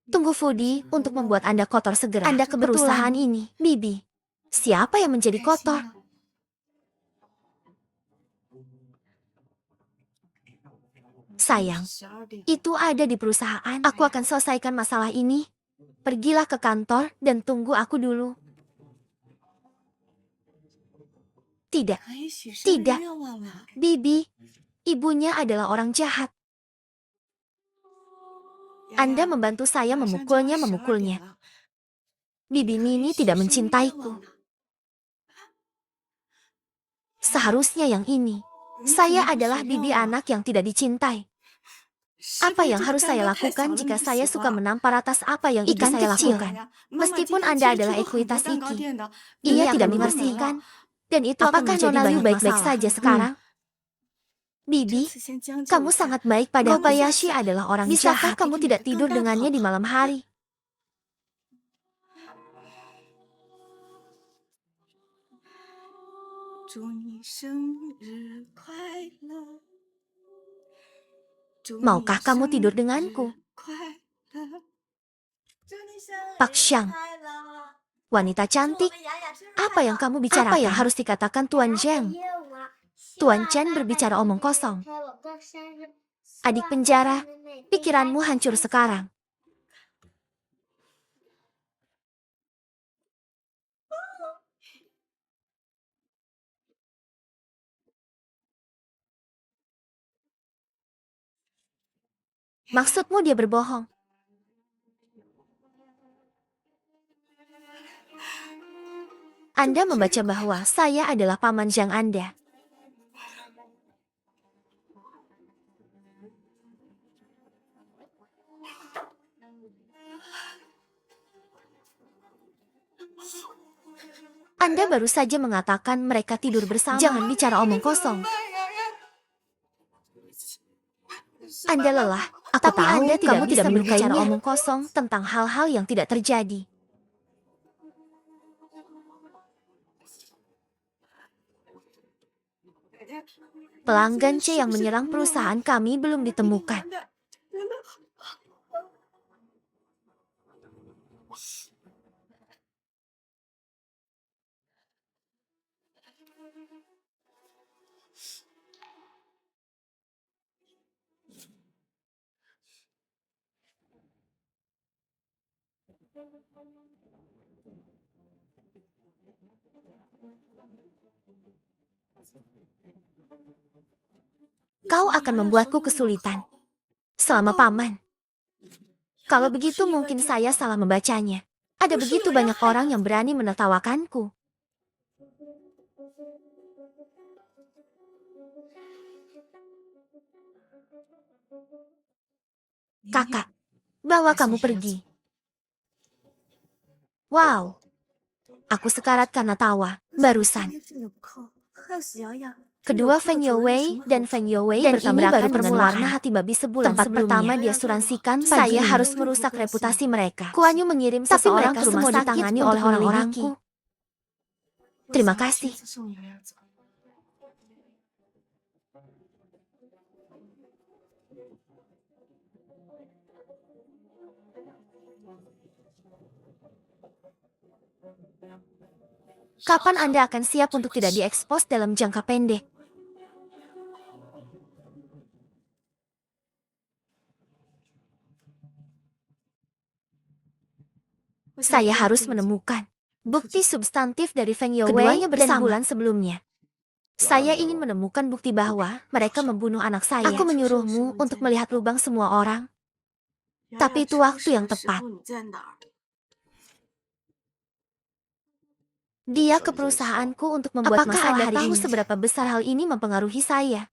Tunggu Fudi untuk membuat Anda kotor segera. Anda kebetulan ini, Bibi. Siapa yang menjadi kotor? Sayang, itu ada di perusahaan. Aku akan selesaikan masalah ini. Pergilah ke kantor dan tunggu aku dulu. Tidak, tidak. Bibi, ibunya adalah orang jahat. Anda membantu saya memukulnya. Bibi Mini tidak mencintaiku. Seharusnya yang ini. Saya adalah bibi anak yang tidak dicintai. Apa yang harus saya lakukan jika saya suka menampar atas apa yang ikan saya lakukan? Meskipun Anda adalah ekuitas Iki, ia tidak membersihkan. Dan itu akan menjadi banyak baik-baik saja sekarang? Bibi, kamu sangat baik pada Kobayashi adalah orang jahat. Bisakah kamu tidak tidur dengannya di malam hari? Maukah kamu tidur denganku? Pak Xiang, wanita cantik, apa yang kamu bicarakan? Apa yang harus dikatakan Tuan Zheng? Tuan Chen berbicara omong kosong. Adik penjara, pikiranmu hancur sekarang. Maksudmu dia berbohong? Anda membaca bahwa saya adalah paman Zhang Anda. Anda baru saja mengatakan mereka tidur bersama. Jangan bicara omong kosong. Anda lelah, tapi Anda tidak bisa berbicara omong kosong tentang hal-hal yang tidak terjadi. Pelanggan C yang menyerang perusahaan kami belum ditemukan. Kau akan membuatku kesulitan. Selama paman. Kalau begitu mungkin saya salah membacanya. Ada begitu banyak orang yang berani menertawakanku. Kakak, bawa kamu pergi. Wow, aku sekarat karena tawa. Barusan. Kedua Feng Youwei dan Feng Youwei bertabrakan dengan warna hati babi sebulan tempat sebelumnya. Pertama diasuransikan saya harus merusak reputasi mereka. Kuanyu mengirim seseorang ke rumah sakit ditangani oleh orang-orangku. Terima kasih. Kapan Anda akan siap untuk tidak diekspos dalam jangka pendek? Saya harus menemukan bukti substantif dari Feng Youwei dan bulan sebelumnya. Saya ingin menemukan bukti bahwa mereka membunuh anak saya. Aku menyuruhmu untuk melihat lubang semua orang. Tapi itu waktu yang tepat. Dia ke perusahaanku untuk membuat masalah hari ini. Apakah Anda tahu seberapa besar hal ini mempengaruhi saya?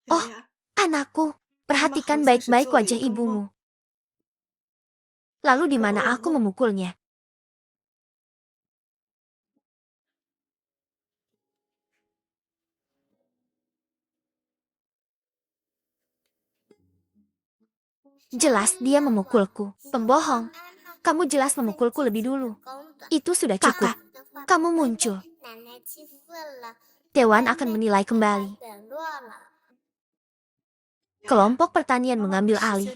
Oh, anakku, perhatikan baik-baik wajah ibumu. Lalu di mana aku memukulnya? Jelas dia memukulku. Pembohong. Kamu jelas memukulku lebih dulu. Itu sudah cukup. Kamu muncul. Dewan akan menilai kembali. Kelompok pertanian mengambil alih.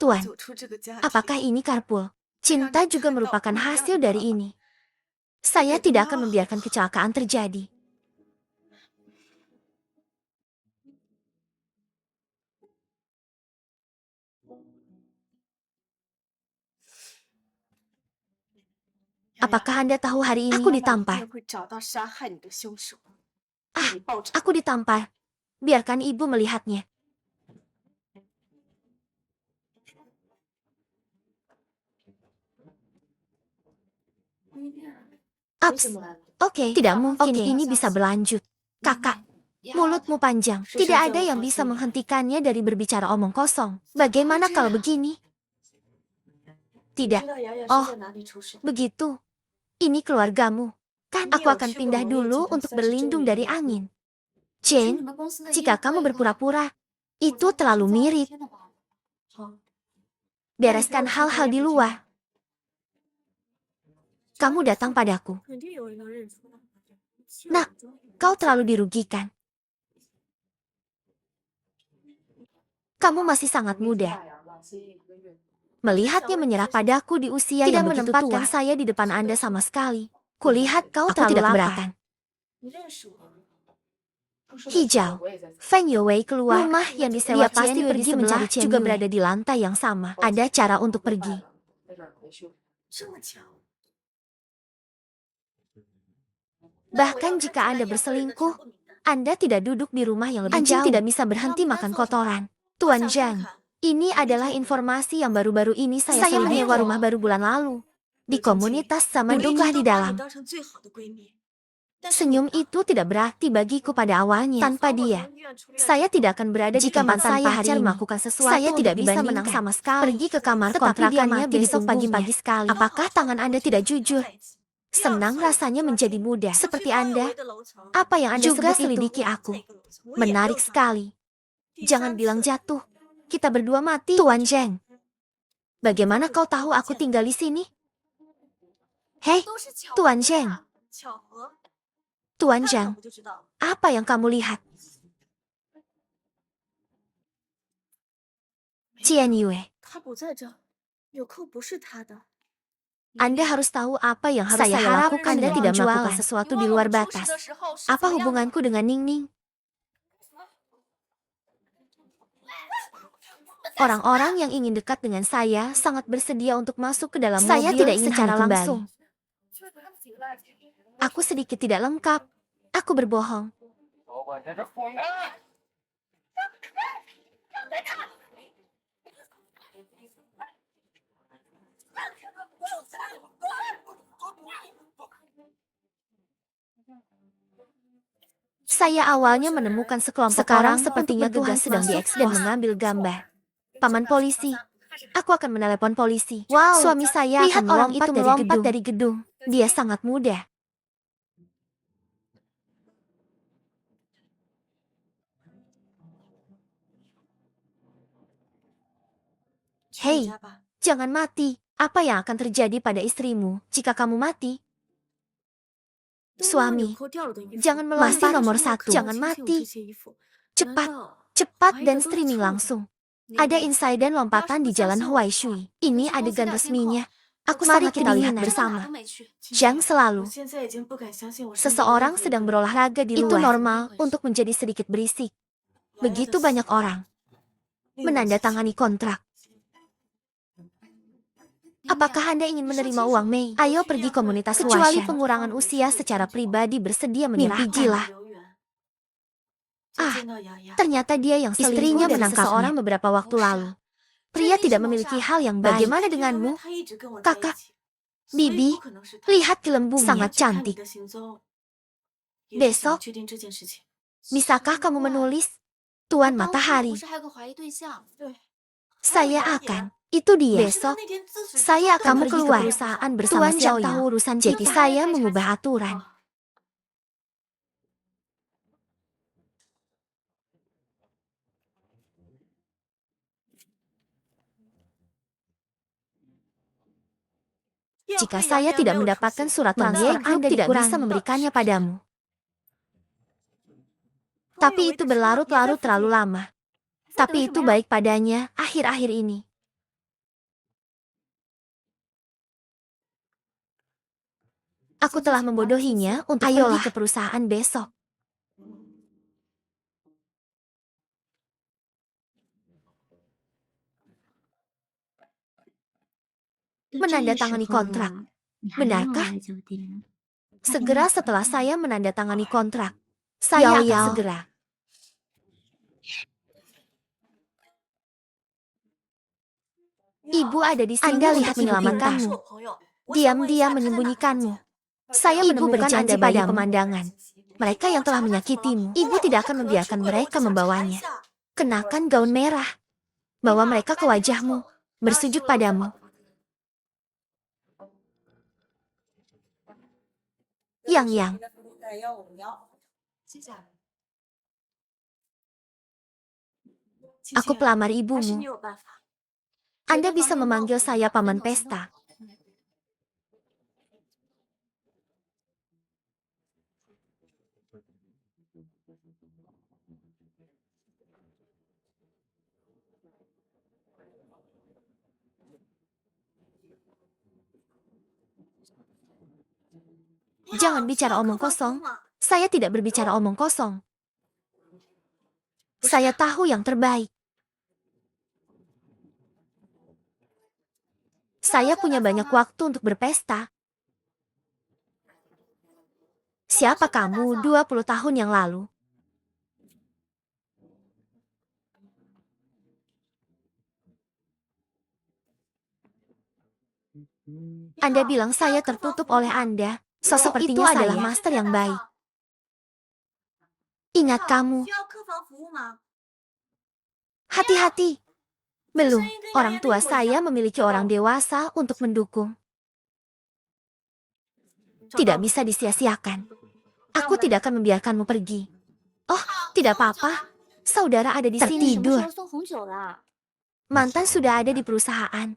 Tuan, apakah ini karpul? Cinta juga merupakan hasil dari ini. Saya tidak akan membiarkan kecelakaan terjadi. Apakah Anda tahu hari ini aku ditampar? Aku ditampar. Biarkan ibu melihatnya. Ups. Oke, tidak mungkin ini bisa berlanjut. Kakak, mulutmu panjang. Tidak ada yang bisa menghentikannya dari berbicara omong kosong. Bagaimana kalau begini? Tidak. Oh, begitu. Ini keluargamu. Kan aku akan pindah dulu untuk berlindung dari angin. Jane, jika kamu berpura-pura, itu terlalu mirip. Bereskan hal-hal di luar. Kamu datang padaku. Nak, kau terlalu dirugikan. Kamu masih sangat muda. Melihatnya menyerah padaku di usia yang begitu tua. Tidak menempatkan saya di depan Anda sama sekali. Kulihat kau terlalu tidak keberatan. Hijau. Feng Youwei keluar. Rumah yang disewa dia pasti pergi mencari Chen juga berada di lantai yang sama. Ada cara untuk pergi. Bahkan jika Anda berselingkuh, Anda tidak duduk di rumah yang lebih jauh. Anjing tidak bisa berhenti makan kotoran. Tuan Zhang, ini adalah informasi yang baru-baru ini saya menyewa rumah baru bulan lalu. Di komunitas sama duduklah di dalam. Senyum itu tidak berarti bagiku pada awalnya. Tanpa dia, saya tidak akan berada jika di tempat saya hari ini. Melakukan sesuatu saya tidak bisa menang sama sekali. Pergi ke kamar kontrakannya besok pagi-pagi sekali. Apakah tangan Anda tidak jujur? Senang rasanya menjadi muda seperti Anda. Apa yang Anda juga selidiki aku. Menarik sekali. Jangan bilang jatuh. Kita berdua mati. Tuan Zhang, bagaimana kau tahu aku tinggal di sini? Hei, Tuan Zhang. Tuan Zhang, apa yang kamu lihat? Qian Yue. Anda harus tahu apa yang harus saya lakukan. Anda tidak melakukan sesuatu di luar batas. Apa hubunganku dengan Ning Ning? Orang-orang yang ingin dekat dengan saya sangat bersedia untuk masuk ke dalam mobil. Saya tidak ingin secara langsung. Aku sedikit tidak lengkap. Aku berbohong. Saya awalnya menemukan sekelompok orang sepertinya Tuhan sedang diekspos dan mengambil gambar. Paman polisi. Aku akan menelepon polisi. Wow, suami saya lihat orang itu melompat dari gedung. Dia sangat muda. Hei, jangan mati. Apa yang akan terjadi pada istrimu jika kamu mati? Suami, jangan melompat. Masih nomor 1. Jangan mati. Cepat, cepat dan streaming langsung. Ada insiden lompatan di Jalan Huai Shui. Ini adegan resminya. Aku sangat kita lihat bersama. Zhang selalu. Seseorang sedang berolahraga di luar. Itu normal untuk menjadi sedikit berisik. Begitu banyak orang menandatangani kontrak. Apakah Anda ingin menerima uang Mei? Ayo pergi komunitas kecuali pengurangan usia secara pribadi bersedia menyerahkan. Mimpi gila. Ternyata dia yang istrinya menangkap seorang beberapa waktu lalu. Pria tidak memiliki hal yang baik. Bagaimana denganmu? Kakak, Bibi, lihat gelembungnya. Sangat cantik. Besok, bisakah kamu menulis? Tuan Matahari. Saya akan. Itu dia. Besok, saya akan pergi ke perusahaan bersama Tuan yang tahu urusan. Jadi saya mengubah aturan. Jika saya tidak mendapatkan surat transfer, Anda tidak bisa memberikannya padamu. Tapi itu berlarut-larut terlalu lama. Tapi itu baik padanya akhir-akhir ini. Aku telah membodohinya untuk pergi ke perusahaan besok. Menandatangani kontrak. Benarkah? Segera setelah saya menandatangani kontrak, saya akan segera. Ibu ada di sini. Anda lihat menyelamatkanmu. Diam-diam menyembunyikanmu. Saya menemukan Anda bayi pemandangan. Mereka yang telah menyakitimu. Ibu tidak akan membiarkan mereka membawanya. Kenakan gaun merah. Bawa mereka ke wajahmu. Bersujud padamu. Yang. Aku pelamar ibumu. Anda bisa memanggil saya paman pesta. Jangan bicara omong kosong. Saya tidak berbicara omong kosong. Saya tahu yang terbaik. Saya punya banyak waktu untuk berpesta. Siapa kamu 20 tahun yang lalu? Anda bilang saya tertutup oleh Anda. Sosok itu adalah master yang baik. Ingat kamu. Hati-hati. Belum, orang tua saya memiliki orang dewasa untuk mendukung. Tidak bisa disia-siakan. Aku tidak akan membiarkanmu pergi. Oh, tidak apa-apa. Saudara ada di sini. Tertidur. Mantan sudah ada di perusahaan.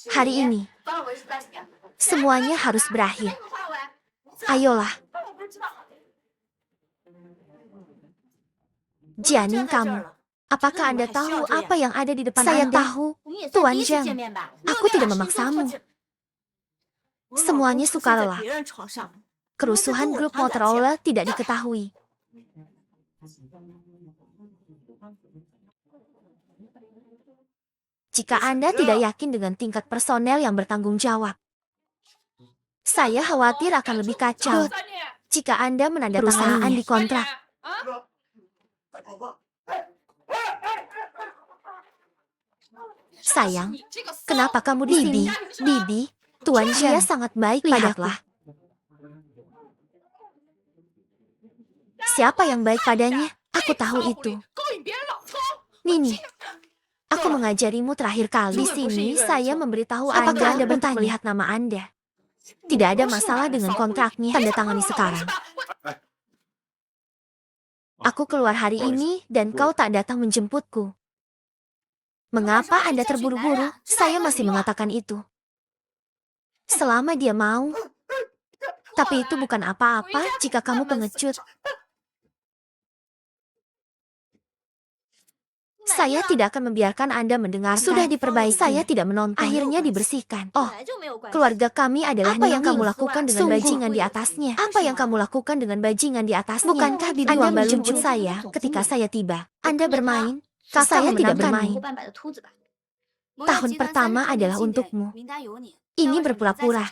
Hari ini, semuanya harus berakhir. Ayolah. Jianing kamu. Apakah Anda tahu apa yang ada di depan Anda? Saya tahu, Tuan Zhang. Aku tidak memaksamu. Semuanya sukarela. Kerusuhan grup Motorola tidak diketahui. Jika Anda tidak yakin dengan tingkat personel yang bertanggung jawab, saya khawatir akan lebih kacau jika Anda menandatangani di kontrak. Sayang, kenapa kamu di sini? Bibi, Tuan Dia sangat baik padaku. Siapa yang baik padanya? Aku tahu itu. Nini, aku mengajarimu terakhir kali. Di sini saya memberitahu Anda untuk melihat nama Anda. Tidak ada masalah dengan kontraknya. Tanda tangani sekarang. Aku keluar hari ini dan kau tak datang menjemputku. Mengapa Anda terburu-buru? Saya masih mengatakan itu. Selama dia mau. Tapi itu bukan apa-apa jika kamu pengecut. Saya tidak akan membiarkan Anda mendengar. Sudah diperbaiki. Saya tidak menonton. Akhirnya dibersihkan. Oh, keluarga kami adalah apa yang kamu lakukan dengan bajingan di atasnya? Apa yang kamu lakukan dengan bajingan di atasnya? Bukankah Bibi Anda menjemput saya ketika saya tiba? Anda bermain? Saya tidak bermain. Tahun pertama adalah untukmu. Ini berpura-pura.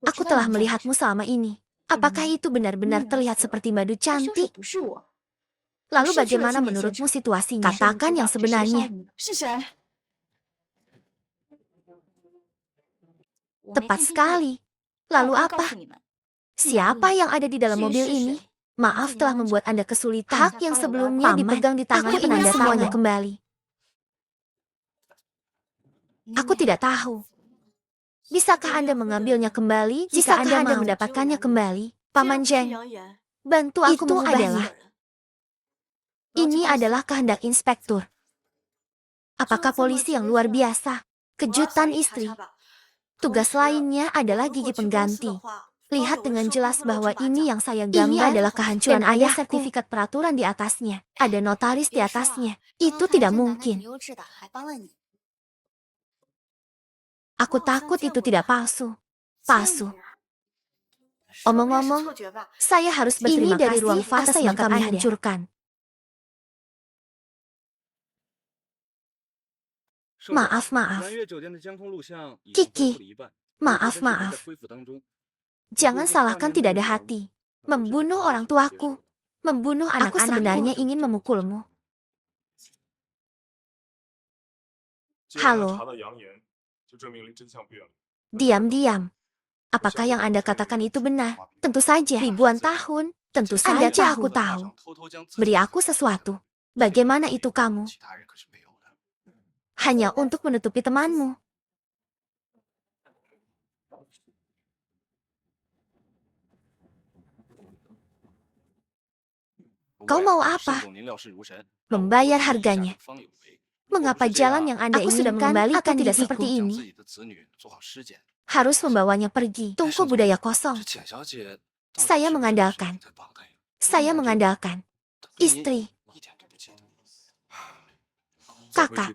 Aku telah melihatmu selama ini. Apakah itu benar-benar terlihat seperti madu cantik? Lalu bagaimana menurutmu situasinya? Katakan yang sebenarnya. Tepat sekali. Lalu apa? Siapa yang ada di dalam mobil ini? Maaf telah membuat Anda kesulitan. Hak yang sebelumnya dipegang di tangan penanda semuanya kembali. Aku tidak tahu. Bisakah Anda mengambilnya kembali jika Anda mendapatkannya kembali? Paman Zheng, bantu aku mengubahnya. Ini adalah kehendak inspektur. Apakah polisi yang luar biasa? Kejutan istri. Tugas lainnya adalah gigi pengganti. Lihat dengan jelas bahwa ini yang saya gambar. Ini adalah kehancuran ayah. Sertifikat peraturan di atasnya. Ada notaris di atasnya. Itu tidak mungkin. Aku takut itu tidak palsu. Palsu. Omong-omong, saya harus berterima kasih dari ruang fase yang kami hancurkan. Maaf. Kiki, maaf. Jangan salahkan tidak ada hati. Membunuh orang tuaku. Membunuh anak-anakku. Aku sebenarnya ingin memukulmu. Halo. Diam. Apakah yang Anda katakan itu benar? Tentu saja. Ribuan tahun. Tentu saja aku tahu. Beri aku sesuatu. Bagaimana itu kamu? Hanya untuk menutupi temanmu. Kau mau apa? Membayar harganya. Mengapa jalan yang Anda inginkan akan tidak seperti ini? Harus membawanya pergi. Tungku budaya kosong. Saya mengandalkan. Istri. Kakak.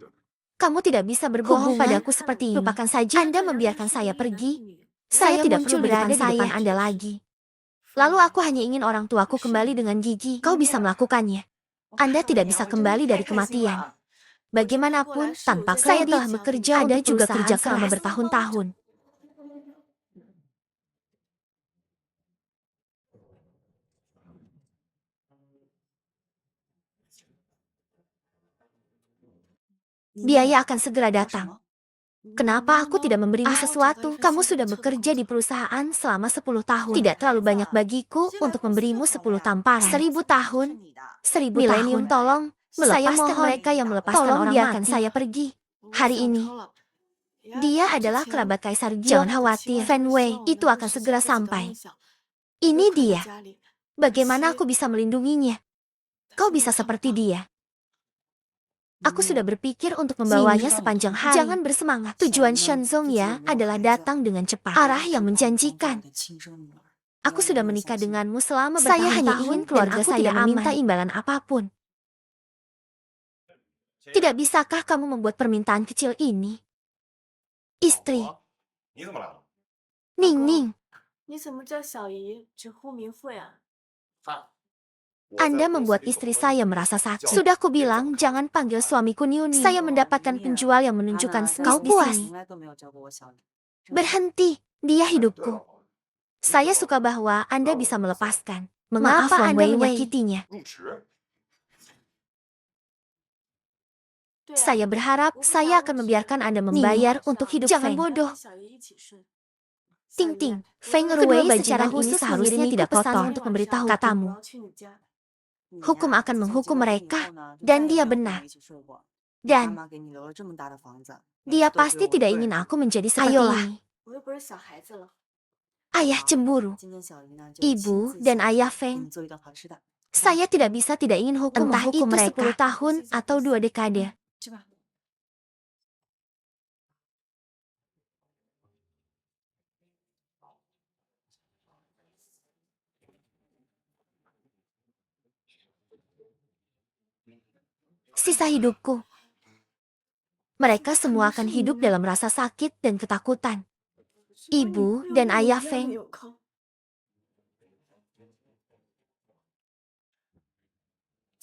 Kamu tidak bisa berbohong padaku seperti ini. Lupakan saja. Anda membiarkan saya pergi. Saya tidak perlu berada di depan Anda lagi. Lalu aku hanya ingin orang tuaku kembali dengan gigi. Kau bisa melakukannya. Anda tidak bisa kembali dari kematian. Bagaimanapun, tanpa saya telah bekerja ada juga kerja selama bertahun-tahun. Biaya akan segera datang. Kenapa aku tidak memberimu sesuatu? Kamu sudah bekerja di perusahaan selama 10 tahun. Tidak terlalu banyak bagiku untuk memberimu 10 tamparan. 1000 tahun. 1000 milenium tolong. Saya mohon mereka yang melepaskan orang biarkan saya pergi. Hari ini. Dia adalah kerabat Kaisar Jiao. Jangan khawatir. Fan Wei itu akan segera sampai. Ini dia. Bagaimana aku bisa melindunginya? Kau bisa seperti dia. Aku sudah berpikir untuk membawanya sepanjang hari. Jangan bersemangat. Tujuan Shenzong ya adalah datang dengan cepat. Arah yang menjanjikan. Aku sudah menikah denganmu selama bertahun-tahun. Saya hanya ingin keluarga saya meminta imbalan apapun. Tidak bisakah kamu membuat permintaan kecil ini? Istri. Ning. Anda membuat istri saya merasa sakit. Sudah kubilang jangan panggil suamiku Niuni. Saya mendapatkan penjual yang menunjukkan Smith di sini. Berhenti, dia hidupku. Saya suka bahwa Anda bisa melepaskan. Mengapa Anda menyakitinya? Saya berharap saya akan membiarkan Anda membayar untuk hidup Jangan bodoh. Ting Ting, Feng Rui secara khusus seharusnya tidak kotor untuk memberitahu katamu. Hukum akan menghukum mereka, dan dia benar. Dan dia pasti tidak ingin aku menjadi seperti ini. Ayah cemburu. Ibu dan ayah Feng. Saya tidak bisa tidak ingin hukum entah itu mereka 10 tahun atau 2 dekade. Sisa hidupku. Mereka semua akan hidup dalam rasa sakit dan ketakutan. Ibu dan ayah Feng.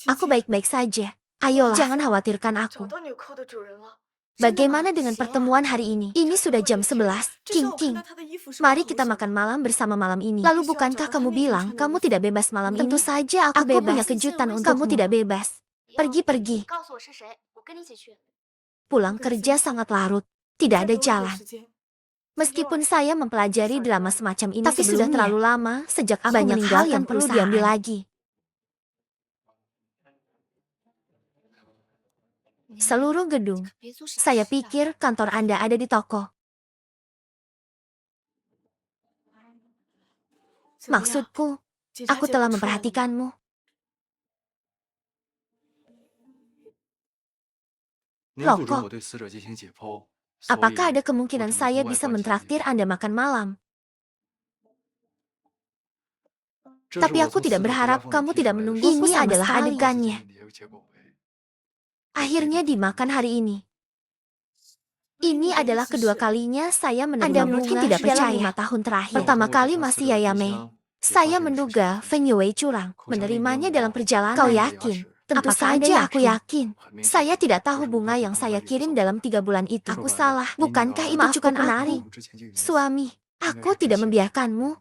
Aku baik-baik saja. Ayolah, jangan khawatirkan aku. Bagaimana dengan pertemuan hari ini? Ini sudah jam 11. King King, mari kita makan malam bersama malam ini. Lalu bukankah kamu bilang kamu tidak bebas malam ini? Tentu saja aku punya kejutan untukmu. Kamu tidak bebas. Pergi-pergi. Pulang kerja sangat larut. Tidak ada jalan. Meskipun saya mempelajari drama semacam ini tapi sudah terlalu lama sejak aku banyak hal yang perlu diambil lagi. Seluruh gedung. Saya pikir kantor Anda ada di toko. Maksudku, aku telah memperhatikanmu. Loko, apakah ada kemungkinan saya bisa mentraktir Anda makan malam? Tapi aku tidak berharap kamu tidak menungguku. Ini adalah adegannya. Akhirnya dimakan hari ini. Ini adalah kedua kalinya saya menerima Anda mungkin tidak percaya 5 tahun terakhir. Pertama kali masih Yayame. Saya menduga Feng Yue curang. Menerimanya dalam perjalanan. Kau yakin? Tentu saja aku yakin. Saya tidak tahu bunga yang saya kirim dalam 3 bulan itu. Aku salah. Bukankah itu cukup menarik? Suami, aku tidak membiarkanmu.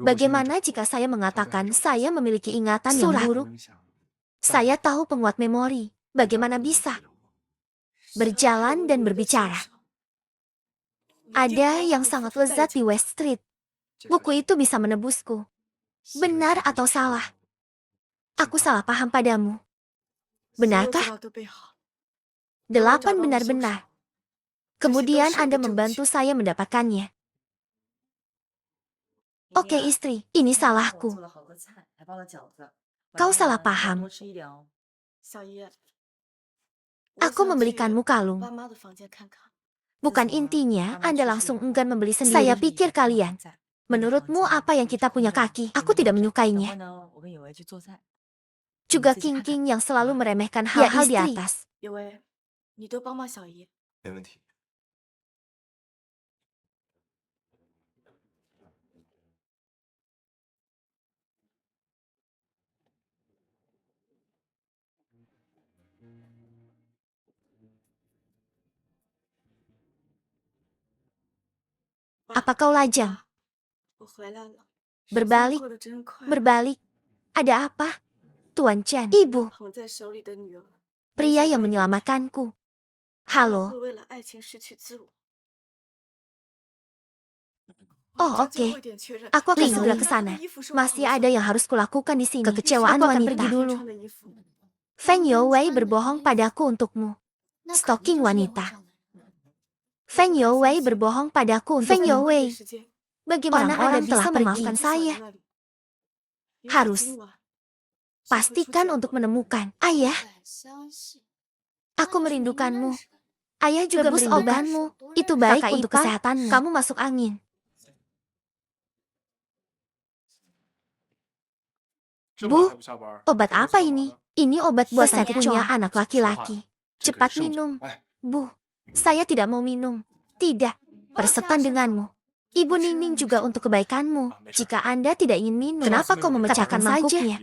Bagaimana jika saya mengatakan saya memiliki ingatan yang buruk? Saya tahu penguat memori. Bagaimana bisa? Berjalan dan berbicara. Ada yang sangat lezat di West Street. Buku itu bisa menebusku. Benar atau salah? Aku salah paham padamu. Benarkah? 8 benar-benar. Kemudian Anda membantu saya mendapatkannya. Oke istri, ini salahku. Kau salah paham. Aku membelikanmu kalung. Bukan intinya Anda langsung enggan membeli sendiri. Saya pikir kalian. Menurutmu apa yang kita punya kaki? Aku tidak menyukainya. Juga King King yang selalu meremehkan hal-hal di atas. Apa kau lajang? Berbalik, berbalik. Ada apa? Tuan Chen, ibu. Pria yang menyelamatkanku. Halo. Oh oke. Aku akan segera ke sana. Masih ada yang harus kulakukan di sini. Kekecewaan wanita. Aku akan pergi dulu. Feng Youwei berbohong padaku untukmu. Stalking wanita. Feng Youwei berbohong padaku. Feng Youwei, bagaimana Anda bisa memaafkan saya? Harus. Pastikan untuk menemukan. Ayah, aku merindukanmu. Ayah juga rebus obatmu. Itu baik untuk kesehatanmu. Kamu masuk angin. Bu, obat apa ini? Ini obat buat saya punya anak laki-laki. Cepat minum. Bu. Saya tidak mau minum. Tidak, persetan denganmu. Ibu Ningning juga untuk kebaikanmu. Jika Anda tidak ingin minum, kenapa kau memecahkan mangkuknya?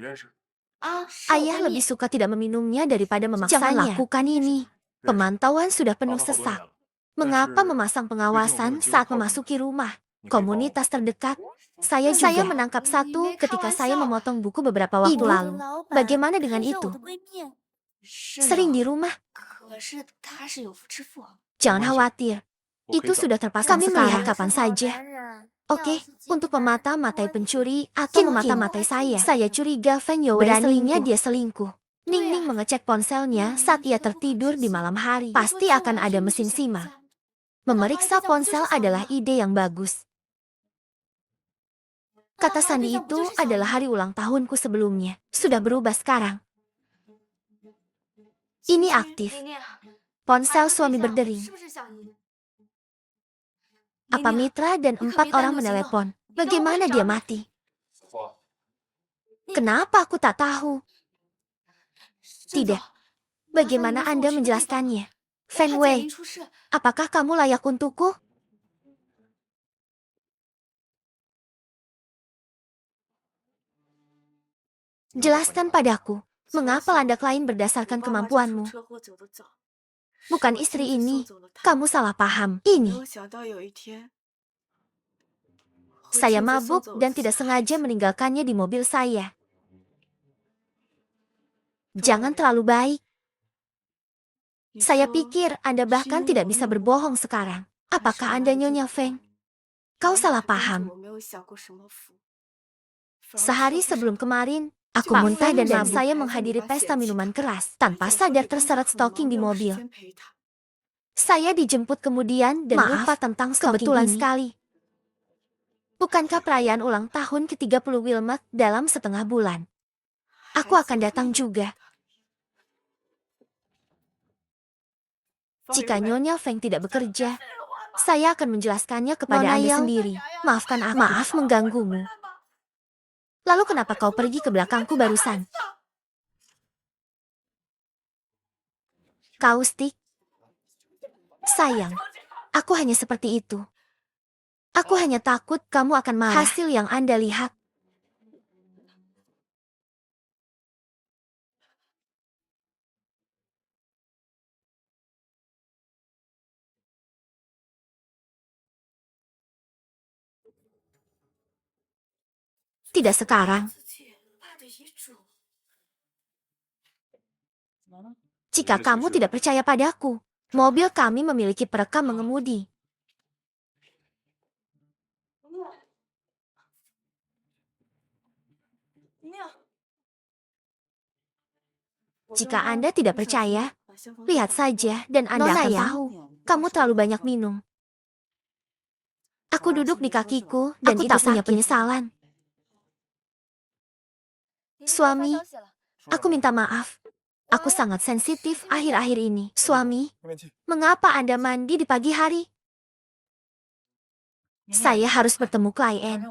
Ayah lebih suka tidak meminumnya daripada memaksanya. Jangan lakukan ini. Pemantauan sudah penuh sesak. Mengapa memasang pengawasan saat memasuki rumah? Komunitas terdekat. Saya menangkap satu ketika saya memotong buku beberapa waktu lalu. Bagaimana dengan itu? Sering di rumah. Jangan khawatir. Itu sudah terpasang sekarang. Kami melihat kapan saja. Oke, untuk memata-matai pencuri atau memata-matai saya curiga Feng Youwei beraninya dia selingkuh. Ningning mengecek ponselnya saat ia tertidur di malam hari. Pasti akan ada mesin simak. Memeriksa ponsel adalah ide yang bagus. Kata Sandi itu adalah hari ulang tahunku sebelumnya. Sudah berubah sekarang. Ini aktif. Ponsel suami berdering. Apa Mitra dan 4 orang menelepon? Bagaimana dia mati? Kenapa aku tak tahu? Tidak. Bagaimana Anda menjelaskannya? Feng Wei, apakah kamu layak untukku? Jelaskan padaku, mengapa landak lain berdasarkan kemampuanmu? Bukan istri ini. Kamu salah paham. Ini. Saya mabuk dan tidak sengaja meninggalkannya di mobil saya. Jangan terlalu baik. Saya pikir Anda bahkan tidak bisa berbohong sekarang. Apakah Anda Nyonya Feng? Kau salah paham. Sehari sebelum kemarin, aku muntah dan saya menghadiri pesta minuman keras tanpa sadar terseret stalking di mobil. Saya dijemput kemudian dan lupa tentang kebetulan sekali. Bukankah perayaan ulang tahun ke-30 Wilmot dalam setengah bulan? Aku akan datang juga. Jika Nyonya Feng tidak bekerja, saya akan menjelaskannya kepada Anda sendiri. Maafkan aku. Maaf mengganggumu. Lalu kenapa kau pergi ke belakangku barusan? Kaustik. Sayang, aku hanya seperti itu. Aku hanya takut kamu akan marah. Hasil yang Anda lihat. Tidak sekarang. Jika kamu tidak percaya padaku, mobil kami memiliki perekam mengemudi. Jika Anda tidak percaya, lihat saja dan Anda akan tahu. Kamu terlalu banyak minum. Aku duduk di kakiku dan itu punya penyesalan. Suami, aku minta maaf. Aku sangat sensitif akhir-akhir ini. Suami, mengapa Anda mandi di pagi hari? Saya harus bertemu klien.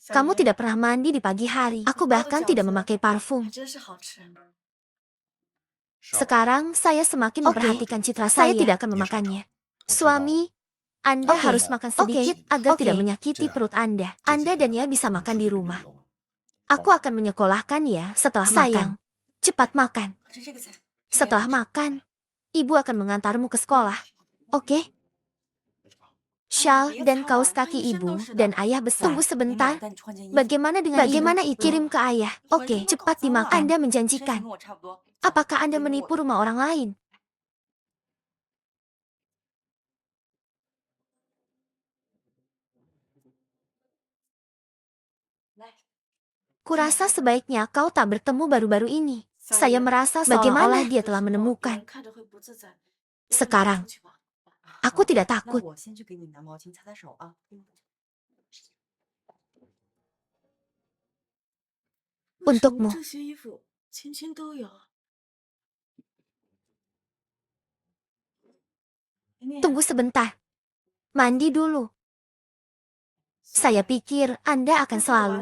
Kamu tidak pernah mandi di pagi hari. Aku bahkan tidak memakai parfum. Sekarang saya semakin memperhatikan citra saya. Saya tidak akan memakannya. Suami, Anda harus makan sedikit agar tidak menyakiti perut Anda. Anda dan ia bisa makan di rumah. Aku akan menyekolahkan ya setelah makan. Cepat makan. Setelah makan, ibu akan mengantarmu ke sekolah. Oke? Shawl dan kaos kaki ibu dan ayah besar. Tunggu sebentar. Bagaimana dengan ibu? Kirim ke ayah. Oke, cepat dimakan. Anda menjanjikan. Apakah Anda menipu rumah orang lain? Kurasa sebaiknya kau tak bertemu baru-baru ini. Saya merasa seolah-olah dia telah menemukan. Sekarang, aku tidak takut. Untukmu. Tunggu sebentar. Mandi dulu. Saya pikir Anda akan selalu.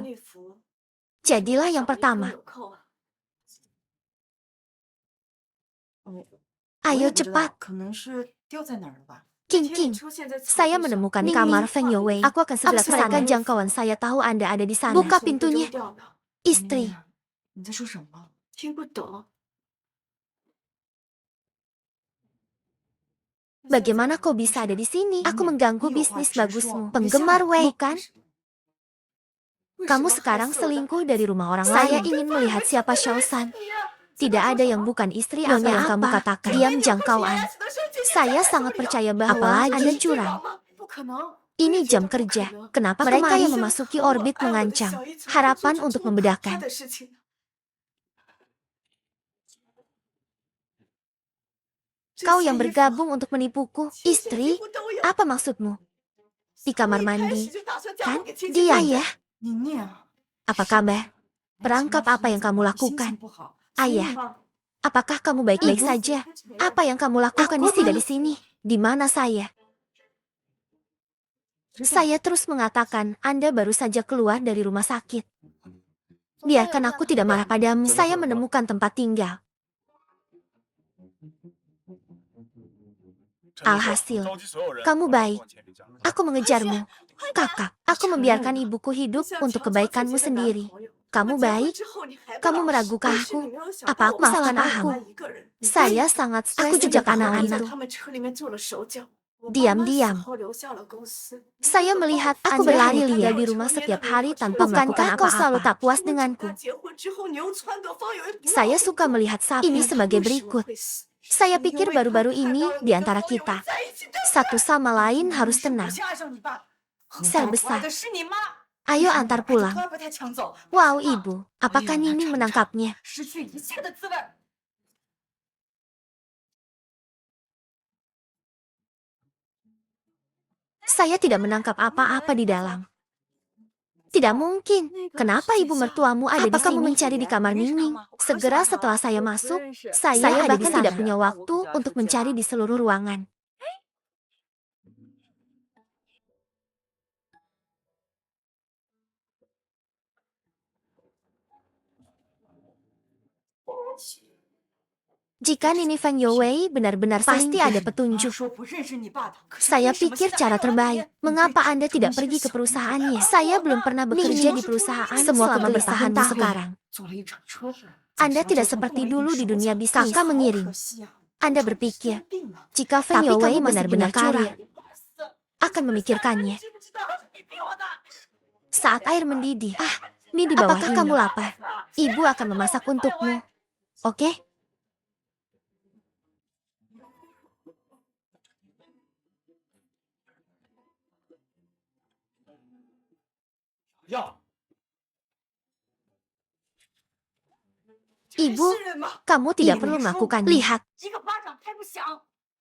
Jadilah yang pertama. Ayo cepat. King King, saya menemukan kamar Feng Youwei. Aku akan segera ke sana. Jangkauan saya tahu Anda ada di sana. Buka pintunya. Istri. Bagaimana kau bisa ada di sini? Aku mengganggu bisnis bagusmu. Penggemar Wei, bukan? Kamu sekarang selingkuh dari rumah orang lain. Saya ingin melihat siapa Xiaoshan. Tidak ada yang bukan istri apa yang kamu katakan. Diam jangkauan. Saya sangat percaya bahwa Anda curang. Ini jam kerja. Kenapa mereka yang memasuki orbit mengancam? Harapan untuk membedakan. Kau yang bergabung untuk menipuku. Istri? Apa maksudmu? Di kamar mandi. Kan? Dia ya? Apa kabar? Perangkap apa yang kamu lakukan? Ayah, apakah kamu baik-baik saja? Apa yang kamu lakukan di sini? Di mana saya? Saya terus mengatakan, Anda baru saja keluar dari rumah sakit. Biarkan aku tidak marah padamu. Saya menemukan tempat tinggal. Alhasil, kamu baik. Aku mengejarmu. Kakak, aku membiarkan ibuku hidup untuk kebaikanmu sendiri. Kamu baik? Kamu meragukanku? Apa aku salah paham? Saya sangat stres sejak anak-anak. Diam-diam. Saya melihat aku berlari tinggal di rumah setiap hari tanpa melakukan apa-apa. Kau selalu tak puas denganku? Saya suka melihat sapi ini sebagai berikut. Saya pikir baru-baru ini di antara kita, satu sama lain harus tenang. Sel besar. Ayo antar pulang. Wow, Ibu, apakah Nining menangkapnya? Saya tidak menangkap apa-apa di dalam. Tidak mungkin. Kenapa ibu mertuamu ada di sini? Apa kamu mencari di kamar Nining? Segera setelah saya masuk, saya bahkan tidak punya waktu untuk mencari di seluruh ruangan. Jika Nini Feng Youwei benar-benar pasti ada petunjuk. Saya pikir cara terbaik. Mengapa Anda tidak pergi ke perusahaannya? Saya belum pernah bekerja di perusahaan semua kegelisahanmu sekarang. Anda tidak seperti dulu di dunia bisnis. Kakak mengiring. Anda berpikir, jika Feng Youwei benar-benar kaya, akan memikirkannya. Saat air mendidih, ini di bawah. Apakah kamu lapar? Ibu akan memasak untukmu. Oke? Ibu, kamu tidak perlu melakukan. Lihat.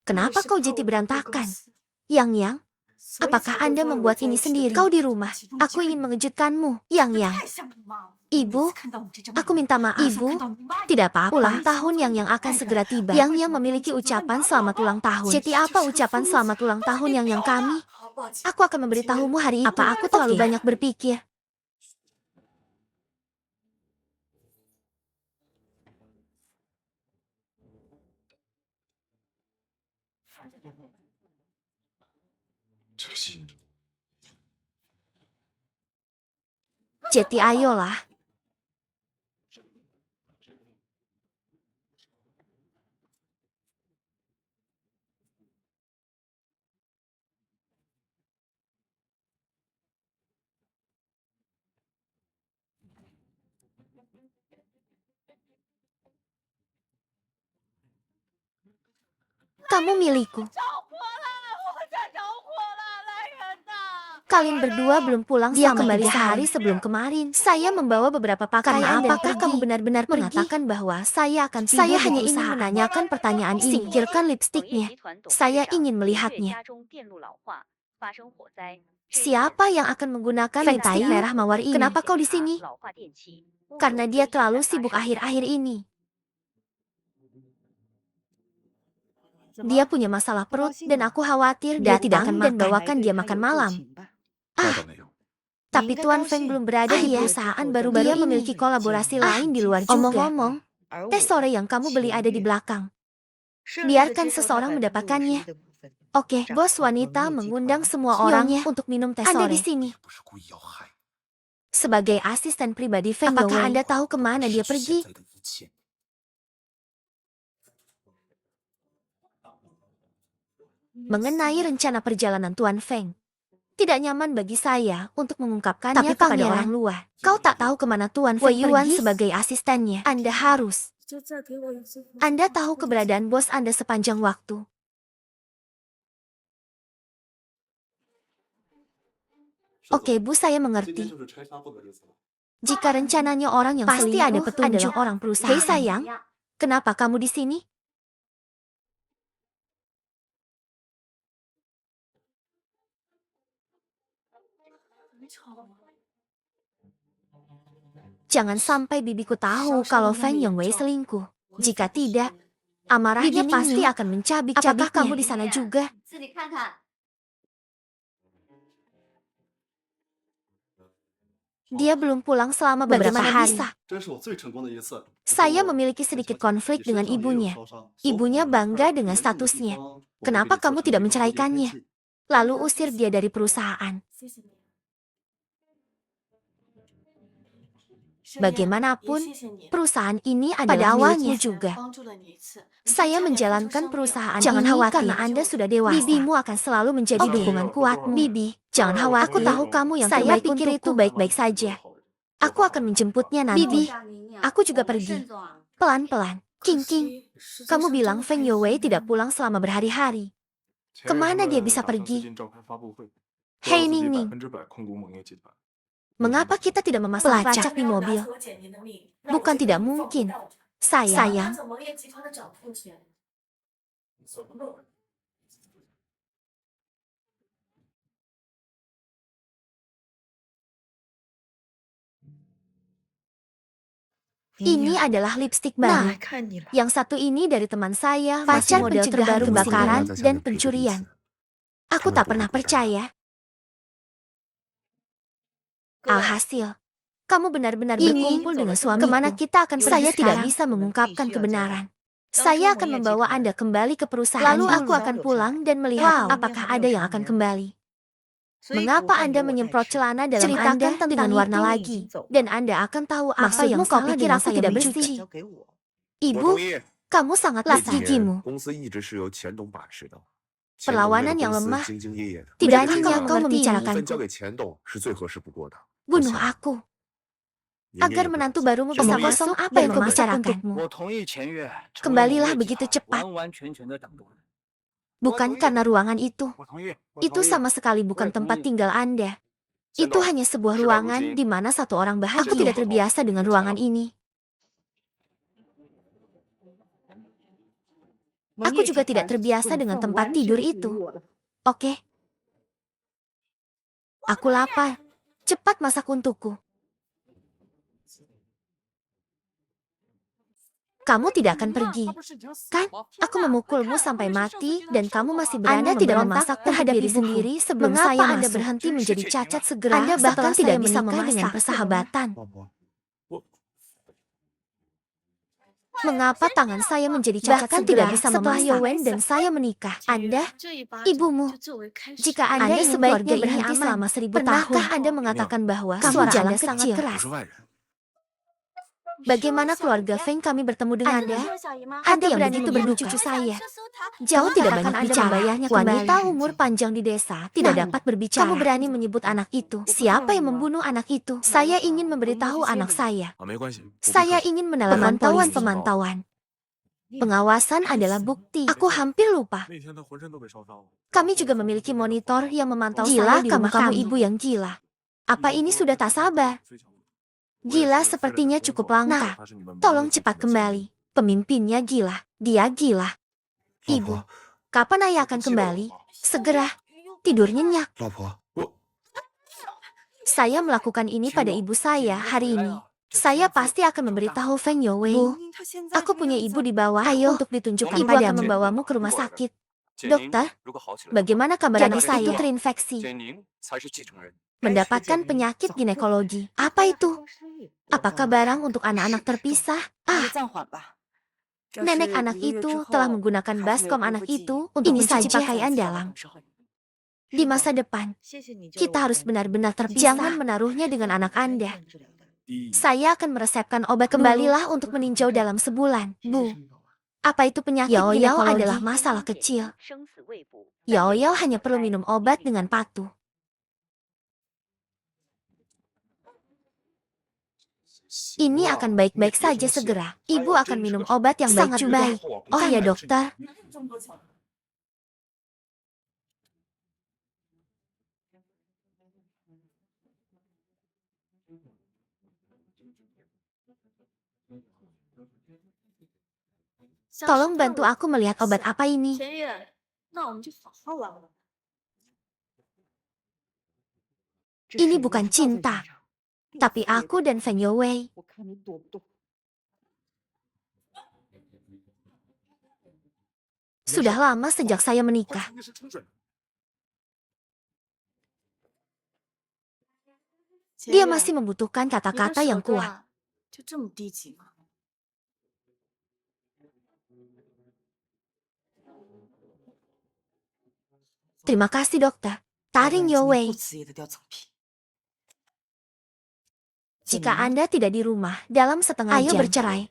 Kenapa kau jadi berantakan? Yang, apakah Anda membuat ini sendiri? Kau di rumah. Aku ingin mengejutkanmu. Yang. Ibu, aku minta maaf. Ibu, tidak apa-apa. Ulang tahun yang akan segera tiba. Yang memiliki ucapan selamat ulang tahun. Jadi apa ucapan selamat ulang tahun yang kami? Aku akan memberitahumu hari itu. Apa aku terlalu banyak berpikir? Jadi ayolah. Kamu milikku. Kalian berdua belum pulang. Dia kembali sehari sebelum kemarin. Saya membawa beberapa pakaian. Apakah kamu benar-benar mengatakan bahwa saya akan tidur? Saya hanya ingin menanyakan pertanyaan ini. Singkirkan lipstiknya. Saya ingin melihatnya. Siapa yang akan menggunakan lipstik merah mawar ini? Kenapa kau di sini? Karena dia terlalu sibuk akhir-akhir ini. Dia punya masalah perut dan aku khawatir dia tidak akan dan bawakan dia makan malam. 那倒没有。 Tapi Tuan Feng belum berada di perusahaan baru-baru ini. Memiliki kolaborasi lain di luar juga. Omong-omong, tes sore yang kamu beli ada di belakang. Biarkan seseorang mendapatkannya. Oke, bos wanita mengundang semua orang untuk minum teh sore. Anda di sini. 不是故意要害 Sebagai asisten pribadi Feng Yowei, apakah Anda tahu kemana dia 是 pergi? 现在的一切。 Mengenai rencana perjalanan Tuan Feng. Tidak nyaman bagi saya untuk mengungkapkannya kepada orang luar. Kau tak tahu kemana Tuan Feng pergi sebagai asistennya. Anda harus. Anda tahu keberadaan bos Anda sepanjang waktu. Oke Bu, saya 今天 mengerti. 就是拆纱布的日子了。 Jika rencananya orang yang pasti ada petunjuk orang perusahaan. Hei sayang, kenapa kamu di sini? Jangan sampai bibiku tahu kalau Feng Yongwei selingkuh. Jika tidak, amarahnya pasti akan mencabik-cabiknya. Apakah kamu di sana juga? Dia belum pulang selama beberapa hari. 这是我最成功的一次。 Saya memiliki sedikit konflik dengan ibunya. Ibunya bangga dengan statusnya. Kenapa kamu tidak menceraikannya? Lalu usir dia dari perusahaan. Bagaimanapun, perusahaan ini adalah awalnya juga. Saya menjalankan perusahaan Jangan ini khawatir. karena Anda sudah dewasa. Bibimu akan selalu menjadi dukungan kuatmu. Bibi, jangan khawatir. Aku tahu kamu yang Saya terbaik pikir itu baik-baik saja. Aku akan menjemputnya nanti. Bibi, aku juga pergi. Pelan-pelan. King King, kamu bilang Feng Yowei tidak pulang selama berhari-hari. Kemana dia bisa pergi? Hei Ning Ning, mengapa kita tidak memasang pelacak di mobil? Bukan tidak mungkin. Sayang, ini adalah lipstik baru. 看你了。 Yang satu ini dari teman saya, Pacar masih model pencegahan terbaru kebakaran kebakaran dan pencurian. Aku tak pernah percaya. Alhasil, kamu benar-benar berkumpul dengan suamiku. Kemana kita akan pergi? Saya tidak bisa mengungkapkan kebenaran. Saya akan membawa Anda kembali ke perusahaan. Lalu aku akan pulang dan melihat apakah ada yang akan kembali. Mengapa Anda menyemprot celana dalam Anda dengan warna lagi? Dan Anda akan tahu apa yang kau pikir aku tidak bersih. 我 Ibu, 同意。 kamu sangatlah 这几年 gigimu. 公司一直是由钱董把持的。 Perlawanan 钱 yang 董为了 lemah. 公司兢兢业业的。 Tidaknya kau 这个部 membicarakanku. 分交给钱董是最合适不过的。 Bunuh aku. 您 Agar 也不 menantu 懂 barumu Saya bisa mau kosong lihat. apa yang kau bicarakanmu. 我同意钱月 Kembalilah begitu cepat. 完完全全的掌舵人。 Bukan karena ruangan itu. 我同意。 Itu sama sekali bukan tempat tinggal Anda. Itu hanya sebuah ruangan di mana satu orang bahagia. Aku tidak terbiasa dengan ruangan ini. Aku juga tidak terbiasa dengan tempat tidur itu. Oke. Aku lapar. Cepat masak untukku. Kamu tidak akan pergi. Kan? Aku memukulmu sampai mati dan kamu masih berani Anda tidak memasak terhadap diri sendiri sebelum saya Anda berhenti menjadi cacat segera. Anda bahkan tidak bisa memasak dengan persahabatan. 老婆， Mengapa tangan saya menjadi cacat bahkan tidak bisa setelah Yowen dan saya menikah? Anda, ibumu, jika Anda sebaiknya berhenti selama 1000 tahun. Pernahkah Anda mengatakan bahwa suara Anda sangat 我 keras? 是外人。 Bagaimana keluarga Feng kami bertemu dengan Anda? Anda yang begitu berduka cucu saya. Jauh tidak banyak bicara. Wanita umur panjang di desa tidak dapat berbicara. Kamu berani menyebut anak itu. Siapa yang membunuh anak itu? Saya ingin memberitahu anak saya. 啊，没关系。 Saya ingin menelan pemantauan. Pengawasan adalah bukti. Aku hampir lupa. 那天他浑身都被烧伤了。 Kami juga memiliki monitor yang memantau saya di rumah kamu ibu yang gila. Apa ini sudah tak sabar? Gila sepertinya cukup langka. Tolong cepat kembali. Pemimpinnya gila. Dia gila. 老 Ibu, 婆， kapan ayah akan kembali? Segera. Tidur nyenyak. 老婆，我 Saya melakukan ini pada ibu saya hari ini. Saya pasti akan memberitahu Feng Youwei. Bu, aku punya ibu di bawah. Ayo untuk ditunjukkan ibu akan membawamu ke rumah sakit. Dokter, bagaimana kabar anak saya? Itu terinfeksi. Mendapatkan penyakit ginekologi. Apa itu? Apakah barang untuk anak-anak terpisah? Nenek anak itu telah menggunakan baskom anak itu untuk mencuci pakaian dalam. Di masa depan, kita harus benar-benar terpisah. Jangan menaruhnya dengan anak Anda. Saya akan meresepkan obat. Kembalilah untuk meninjau dalam sebulan. Bu, apa itu penyakit ginekologi? Adalah masalah kecil. Yao hanya perlu minum obat dengan patuh. Ini akan baik-baik saja segera. Ibu akan minum obat yang baik juga. Oh ya dokter. Tolong bantu aku melihat obat apa ini. Ini bukan cinta, tapi aku dan Feng Youwei. Sudah lama sejak saya menikah. Dia masih membutuhkan kata-kata yang kuat. Terima kasih dokter. Taring Youwei. Jika Anda tidak di rumah dalam setengah jam, ayo bercerai.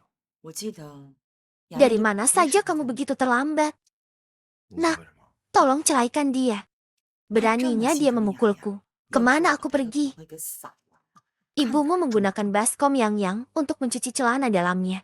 Dari mana saja kamu begitu terlambat? Nah, tolong ceraikan dia. Beraninya dia memukulku. Kemana aku pergi? Ibumu menggunakan baskom yang untuk mencuci celana dalamnya.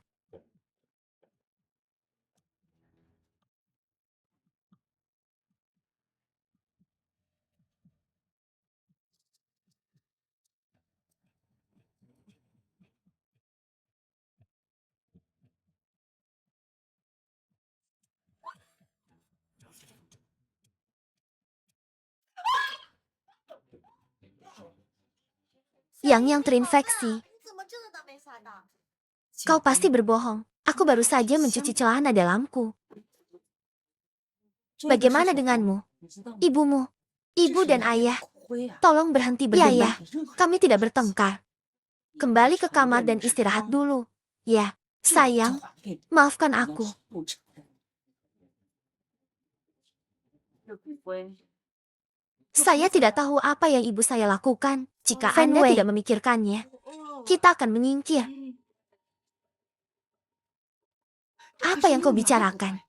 Yang terinfeksi. Kau pasti berbohong. Aku baru saja mencuci celana dalamku. Bagaimana denganmu? Ibumu, ibu dan ayah, tolong berhenti berdebat. Kami tidak bertengkar. Kembali ke kamar dan istirahat dulu. Ya, sayang, maafkan aku. Saya tidak tahu apa yang ibu saya lakukan. Jika Anda tidak memikirkannya, kita akan menyingkir. Apa yang kau bicarakan?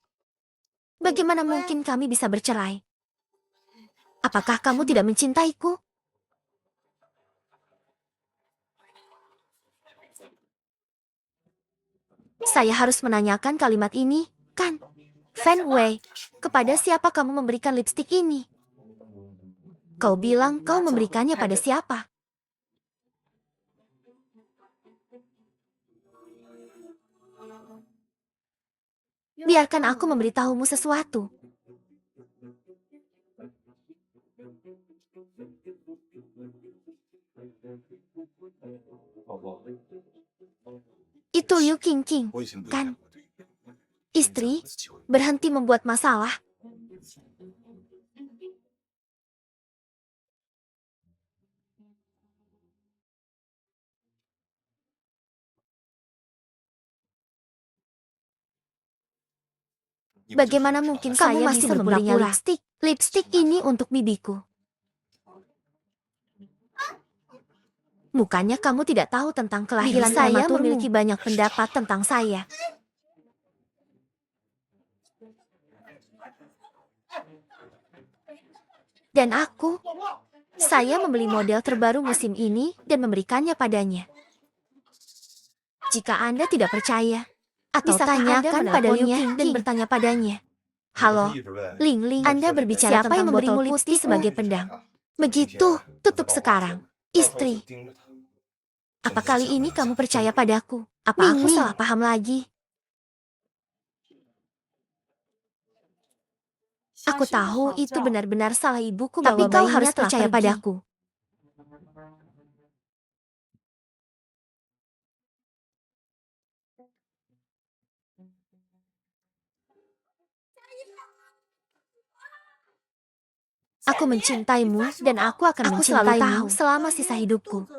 Bagaimana mungkin kami bisa bercerai? Apakah kamu tidak mencintaiku? Saya harus menanyakan kalimat ini, kan? Fan Wei, kepada siapa kamu memberikan lipstik ini? Kau bilang kau memberikannya pada siapa? Biarkan aku memberitahumu sesuatu. Itu Liu Qingqing, kan? Istri, berhenti membuat masalah. Bagaimana mungkin kamu masih membelinya lipstik? Lipstik ini untuk bibiku. Bukannya kamu tidak tahu tentang kelahiran saya memiliki banyak pendapat tentang saya. Dan saya membeli model terbaru musim ini dan memberikannya padanya. Jika Anda tidak percaya, atau tanyakan pada Liu Qingqing dan bertanya padanya. Halo, Ling, Anda berbicara tentang botol putih sebagai pedang. Begitu, tutup sekarang. Istri, apa kali ini kamu percaya padaku? Apa aku salah paham lagi? Aku tahu itu benar-benar salah ibuku, tapi kau harus percaya padaku. Aku mencintaimu dan aku akan mencintaimu selama sisa hidupku.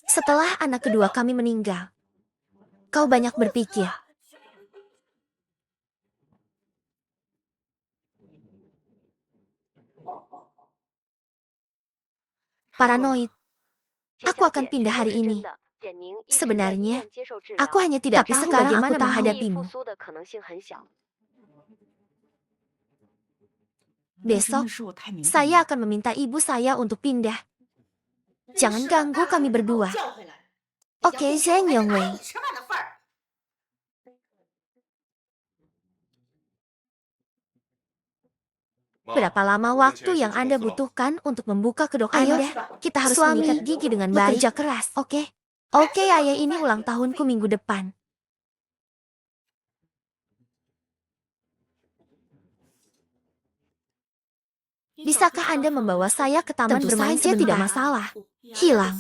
Setelah anak kedua kami meninggal, kau banyak berpikir. Paranoid. Aku akan pindah hari ini. Sebenarnya, aku hanya tidak tahu bagaimana menghadapimu. Besok, saya akan meminta ibu saya untuk pindah. Jangan ganggu kami berdua. Oke, Zhang Yongwei. Berapa lama waktu yang Anda butuhkan untuk membuka kedok Anda? Kita harus mengikat gigi dengan baik. Bekerja keras, oke? Oke, ayah, ini ulang tahunku minggu depan. Bisakah Anda membawa saya ke taman bermain saja tidak masalah. Hilang.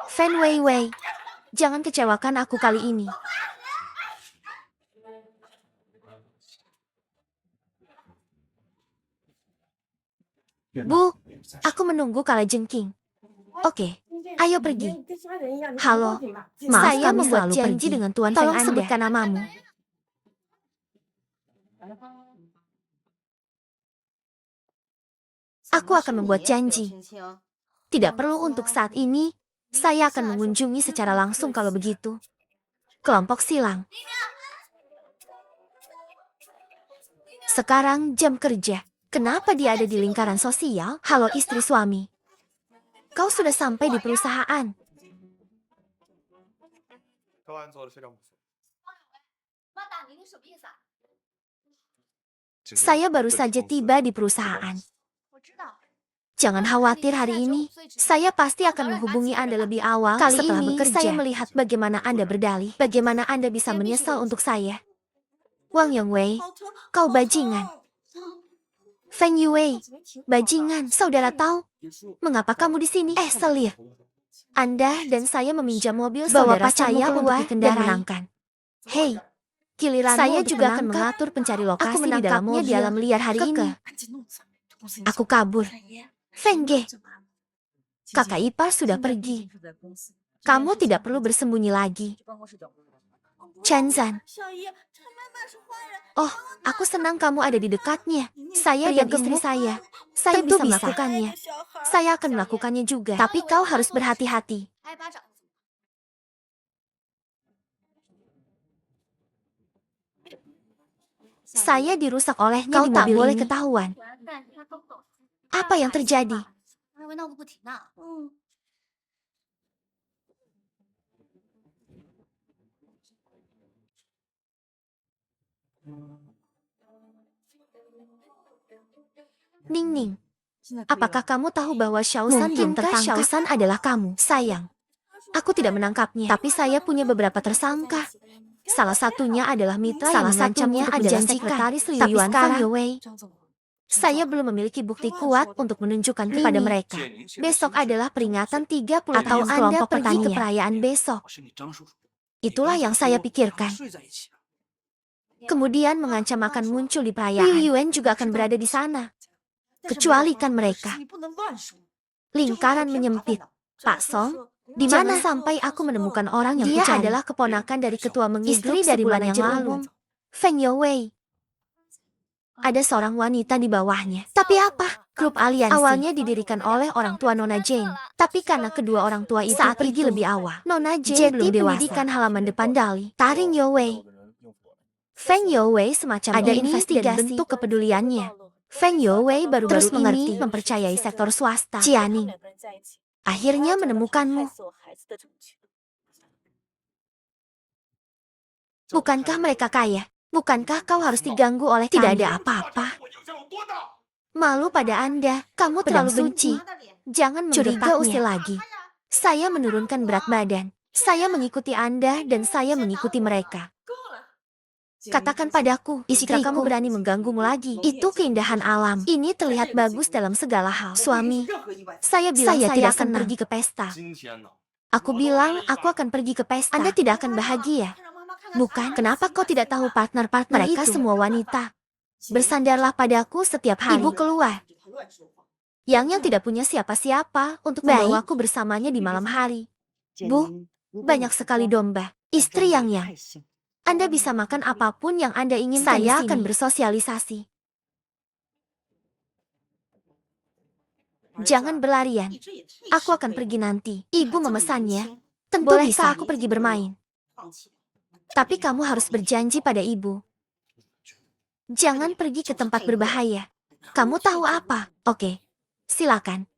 Fan Weiwei, jangan kecewakan aku kali ini. Bu, aku menunggu kalajengking. Oke, ayo pergi. Halo, maaf, saya membuat janji dengan Tuan Feng. Tolong sebutkan namamu. Aku akan membuat janji. Tidak perlu untuk saat ini. Saya akan mengunjungi secara langsung kalau begitu. Kelompok silang. Sekarang jam kerja. Kenapa dia ada di lingkaran sosial? Halo istri suami. Kau sudah sampai di perusahaan. Saya baru saja tiba di perusahaan. Jangan khawatir, hari ini saya pasti akan menghubungi Anda lebih awal. Kali setelah ini bekerja. Saya melihat bagaimana Anda berdalih, bagaimana Anda bisa menyesal untuk saya. Wang Yongwei, kau bajingan. Feng Yue, bajingan. Saudara tahu mengapa kamu di sini? Selir. Anda dan saya meminjam mobil saudara saya untuk dikendarai. Hei, giliran saya juga akan mengatur pencari lokasi di dalam mobil. Di alam liar hari ini. Aku kabur. Feng Ge, kakak ipar sudah pergi. Kamu tidak perlu bersembunyi lagi. Chen Zan. Oh, aku senang kamu ada di dekatnya. Saya dan istri saya. Saya bisa melakukannya. Saya akan melakukannya juga. Tapi kau harus berhati-hati. Saya dirusak olehnya. Kau tak boleh ketahuan. Apa yang terjadi? Ning, apakah kamu tahu bahwa Xiaoshan belum tertangkap? Xiaoshan adalah kamu, sayang. Aku tidak menangkapnya, tapi saya punya beberapa tersangka. Salah satunya adalah mitra yang mengancamnya adalah sekretaris Liu Yuan Fang Yue. Saya belum memiliki bukti kuat untuk menunjukkan kepada mereka. Besok adalah peringatan 30 tahun Anda pergi ke perayaan besok. Itulah yang saya pikirkan. Kemudian mengancam akan muncul di perayaan. Liu Yuan juga akan berada di sana. Kecualikan mereka. Lingkaran menyempit. Pak Song, di mana sampai aku menemukan orang yang dia adalah keponakan dari ketua mengistri dari bulan yang lalu. Feng Yue. Ada seorang wanita di bawahnya. Tapi apa? Grup aliansi. Awalnya didirikan oleh orang tua Nona Jane. Tapi karena kedua orang tua itu saat pergi lebih awal, Nona Jane belum dewasa. Pendidikan halaman depan Dali. Taring Yue. Feng Yue semacam ada investigasi dan bentuk kepeduliannya. Feng Yue baru-baru ini mempercayai sektor swasta. Jianing. Akhirnya menemukanmu. Bukankah mereka kaya? Bukankah kau harus diganggu oleh kami? Tidak ada apa-apa. Malu pada Anda, kamu terlalu benci. Jangan curiga usil lagi. Saya menurunkan berat badan. Saya mengikuti Anda dan saya mengikuti mereka. Katakan padaku, jika kamu berani mengganggumu lagi, itu keindahan alam. Ini terlihat bagus dalam segala hal. Suami, saya bilang saya tidak akan pergi ke pesta. Aku bilang aku akan pergi ke pesta. Anda tidak akan bahagia. Bukan, kenapa kau tidak tahu partner-partner mereka semua wanita? Bersandarlah padaku setiap hari. Ibu keluar. Yang tidak punya siapa-siapa untuk membawaku bersamanya di malam hari. Bu, banyak sekali domba. Istri yang Anda bisa makan apapun yang Anda inginkan. Saya akan bersosialisasi. Jangan berlarian. Aku akan pergi nanti. Ibu memesannya. Tentu bolehkah aku pergi bermain? Tapi kamu harus berjanji pada ibu. Jangan pergi ke tempat berbahaya. Kamu tahu apa? Oke, silakan.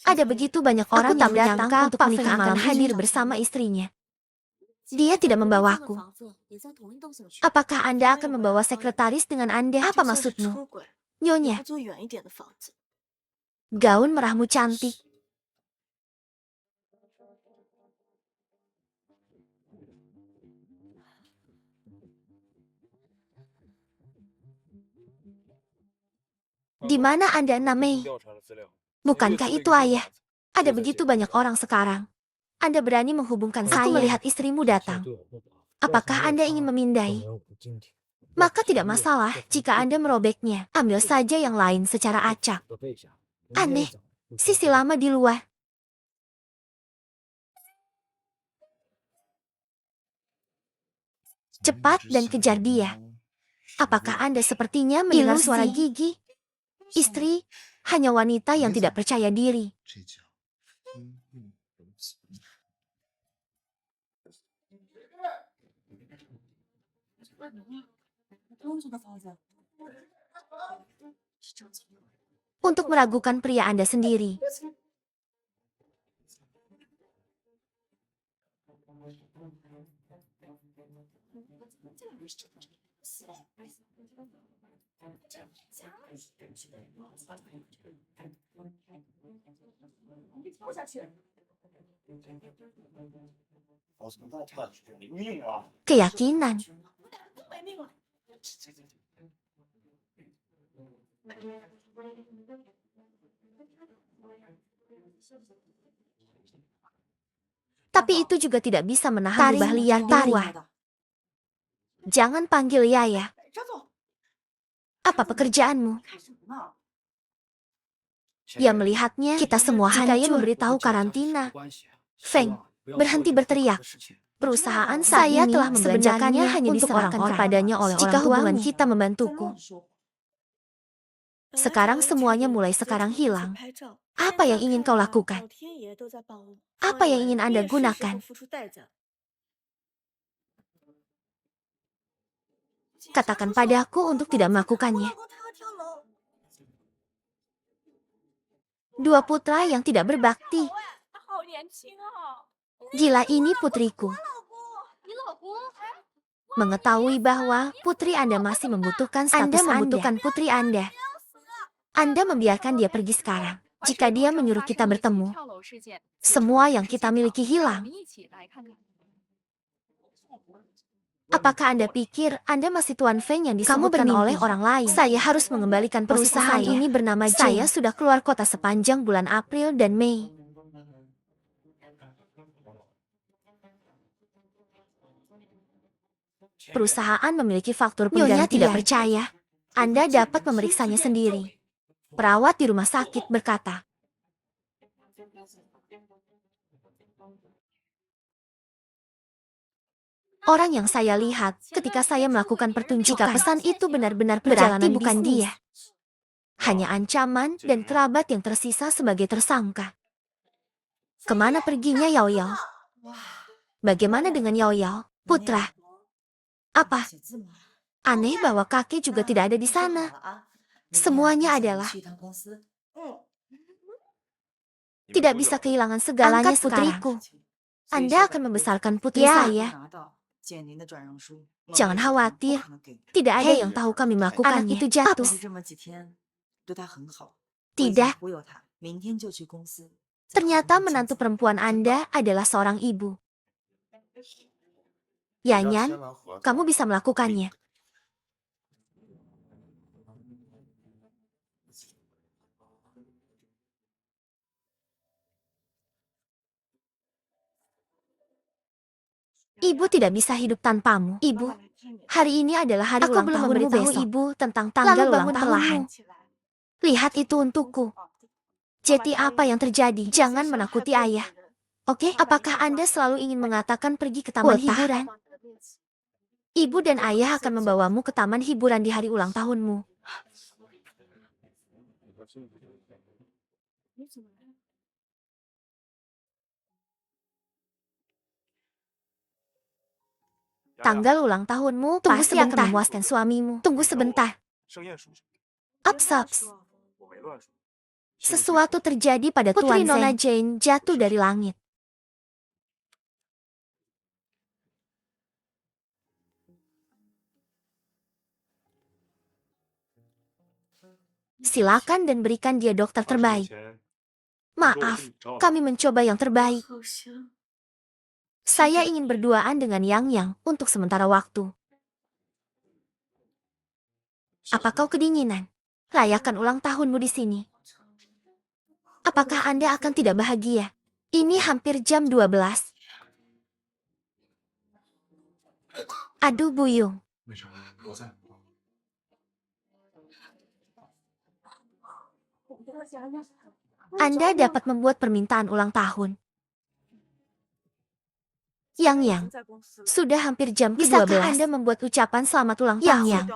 Ada begitu banyak orang yang datang untuk menikah akan hadir bersama istrinya. Dia tidak membawaku. Apakah Anda akan membawa sekretaris dengan Anda? Apa maksudmu? Nyonya, gaun merahmu cantik. Di mana Anda, Namei? Bukankah itu ayah? Ada begitu banyak orang sekarang. Anda berani menghubungkan saya. Aku melihat istrimu datang. Apakah Anda ingin memindai? Maka tidak masalah jika Anda merobeknya. Ambil saja yang lain secara acak. Aneh, sisi lama di luar. Cepat dan kejar dia. Apakah Anda sepertinya mendengar suara gigi? Istri hanya wanita yang tidak percaya diri. Untuk meragukan pria Anda sendiri. Keyakinan. Tapi itu juga tidak bisa menahan rubah liar di luar. Jangan panggil Yaya. Apa pekerjaanmu? Ia melihatnya, kita semua hanya memberitahu karantina. Feng, berhenti berteriak. Perusahaan saya telah membelanjakannya hanya diserahkan kepadanya oleh jika hubungan kita membantuku. Sekarang semuanya mulai sekarang hilang. Apa yang ingin kau lakukan? Apa yang ingin Anda gunakan? Katakan padaku untuk tidak melakukannya. Dua putra yang tidak berbakti. Gila ini putriku. Mengetahui bahwa putri Anda masih membutuhkan status Anda membutuhkan putri Anda. Anda membiarkan dia pergi sekarang. Jika dia menyuruh kita bertemu, semua yang kita miliki hilang. Apakah Anda pikir Anda masih Tuan Feng yang disebutkan oleh orang lain? Saya harus mengembalikan perusahaan ini bernama Jane. Saya sudah keluar kota sepanjang bulan April dan Mei. Perusahaan memiliki faktur penggantian. Nyonya tidak percaya. Anda dapat memeriksanya sendiri. Perawat di rumah sakit berkata. Orang yang saya lihat ketika saya melakukan pertunjukan, jika pesan itu benar-benar perjalanan bukan dia. Hanya ancaman dan kerabat yang tersisa sebagai tersangka. Kemana perginya Yao Yao? Bagaimana dengan Yao Yao, putra? Apa? Aneh bahwa kakek juga tidak ada di sana. Semuanya adalah tidak bisa kehilangan segalanya putriku. Anda akan membesarkan putri saya. Jangan khawatir. Tidak ada yang tahu kami melakukannya. Anak itu jatuh. Tidak. Ternyata menantu perempuan Anda adalah seorang ibu. Yanyan, kamu bisa melakukannya. Ibu tidak bisa hidup tanpamu. Ibu, hari ini adalah hari ulang tahunmu. Aku belum memberitahu ibu tentang tanggal ulang tahunmu. Lihat itu untukku. Jadi apa yang terjadi? Jangan menakuti ayah. Oke, apakah Anda selalu ingin mengatakan pergi ke taman hiburan? Ibu dan ayah akan membawamu ke taman hiburan di hari ulang tahunmu. Tanggal ulang tahunmu pasti akan memuaskan suamimu. Tunggu sebentar. Apsaps. Sesuatu terjadi pada Putri Nona Jane jatuh dari langit. Silakan dan berikan dia dokter terbaik. Maaf, kami mencoba yang terbaik. Saya ingin berduaan dengan Yang untuk sementara waktu. Apa kau kedinginan? Rayakan ulang tahunmu di sini. Apakah Anda akan tidak bahagia? Ini hampir jam 12. Aduh, Buyung. Anda dapat membuat permintaan ulang tahun. Yang, sudah hampir jam ke-12. Bisakah Anda membuat ucapan selamat ulang tahun? Yang.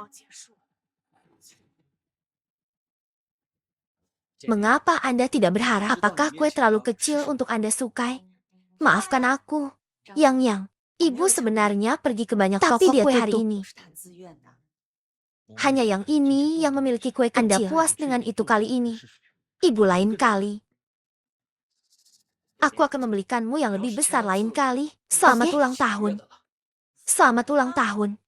Mengapa Anda tidak berharap? Apakah kue terlalu kecil untuk Anda sukai? Maafkan aku. Yang, ibu sebenarnya pergi ke banyak toko kue hari ini. Hanya yang ini yang memiliki kue kecil. Anda puas dengan itu kali ini. Ibu lain kali. Aku akan membelikanmu yang lebih besar lain kali. Selamat ulang tahun. Selamat ulang tahun.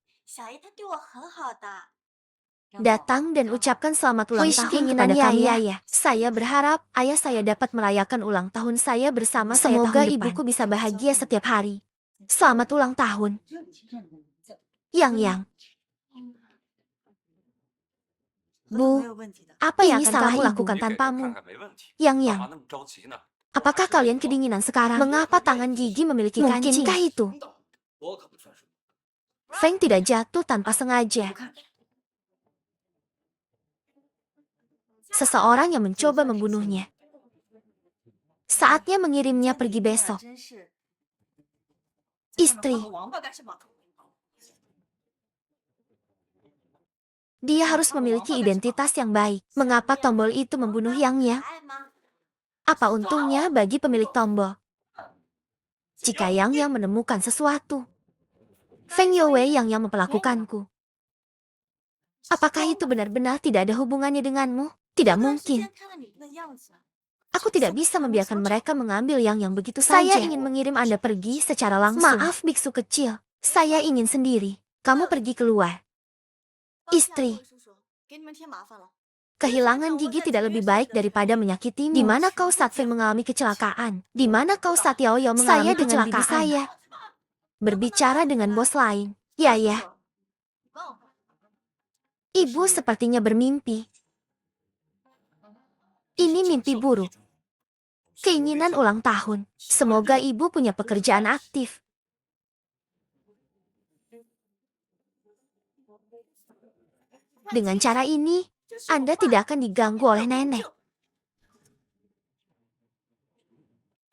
Datang dan ucapkan selamat ulang tahun kepada kami, ayah. Saya berharap ayah saya dapat merayakan ulang tahun saya bersama saya tahun depan. Semoga ibuku bisa bahagia setiap hari. Selamat ulang tahun. Yang. Bu, apa yang akan kamu lakukan tanpamu? Yang. Apakah kalian kedinginan sekarang? Mengapa tangan Gigi memiliki kancing? Mungkinkah itu? Feng tidak jatuh tanpa sengaja. Seseorang yang mencoba membunuhnya. Saatnya mengirimnya pergi besok. Istri. Dia harus memiliki identitas yang baik. Mengapa tombol itu membunuh Yang? Apa untungnya bagi pemilik tombol? Jika Yang menemukan sesuatu. Feng Youwei yang memperlakukanku. Apakah itu benar-benar tidak ada hubungannya denganmu? Tidak mungkin. Aku tidak bisa membiarkan mereka mengambil Yang begitu saja. Saya ingin mengirim Anda pergi secara langsung. Maaf, biksu kecil. Saya ingin sendiri. Kamu pergi keluar. Istri. Kehilangan gigi tidak lebih baik daripada menyakitimu. Di mana kau saat Feng mengalami kecelakaan? Di mana kau saat Yao Yao mengalami kecelakaan? Saya berbicara dengan bos lain. Ya. Ibu sepertinya bermimpi. Ini mimpi buruk. Keinginan ulang tahun. Semoga ibu punya pekerjaan aktif. Dengan cara ini, Anda tidak akan diganggu oleh nenek.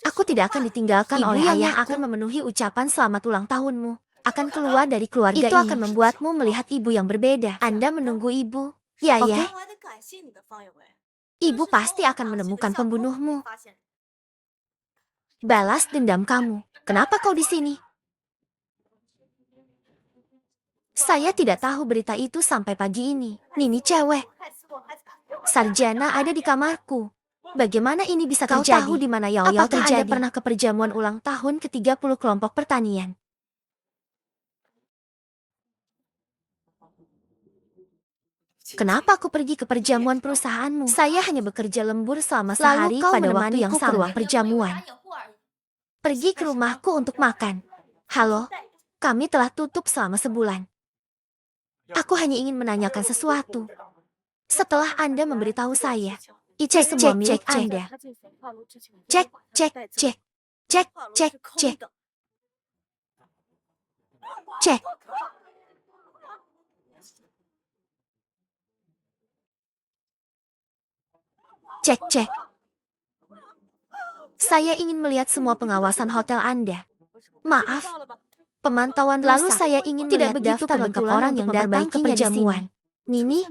Aku tidak akan ditinggalkan oleh ayah. Akan memenuhi ucapan selamat ulang tahunmu. Akan keluar dari keluarga ini. Itu akan membuatmu melihat ibu yang berbeda. Anda menunggu ibu. Ya. Ibu pasti akan menemukan pembunuhmu. Balas dendam kamu. Kenapa kau di sini? Saya tidak tahu berita itu sampai pagi ini. Nini cewek. Sarjana ada di kamarku. Bagaimana ini bisa terjadi? Kau tahu di mana Yao Yao terjadi? Anda pernah ke perjamuan ulang tahun ke-30 kelompok pertanian? Kenapa aku pergi ke perjamuan perusahaanmu? Saya hanya bekerja lembur selama sehari pada waktu yang sama. Ruang perjamuan. Pergi ke rumahku untuk makan. Halo, kami telah tutup selama sebulan. Aku hanya ingin menanyakan sesuatu. Setelah Anda memberitahu saya, itu semua milik Anda. Cek, cek, cek. Cek, cek, cek. Cek. Cek, cek. Saya ingin melihat semua pengawasan hotel Anda. Maaf, pemantauan lalu saya ingin tidak begitu lengkap orang yang datang ke perjamuan. Nini,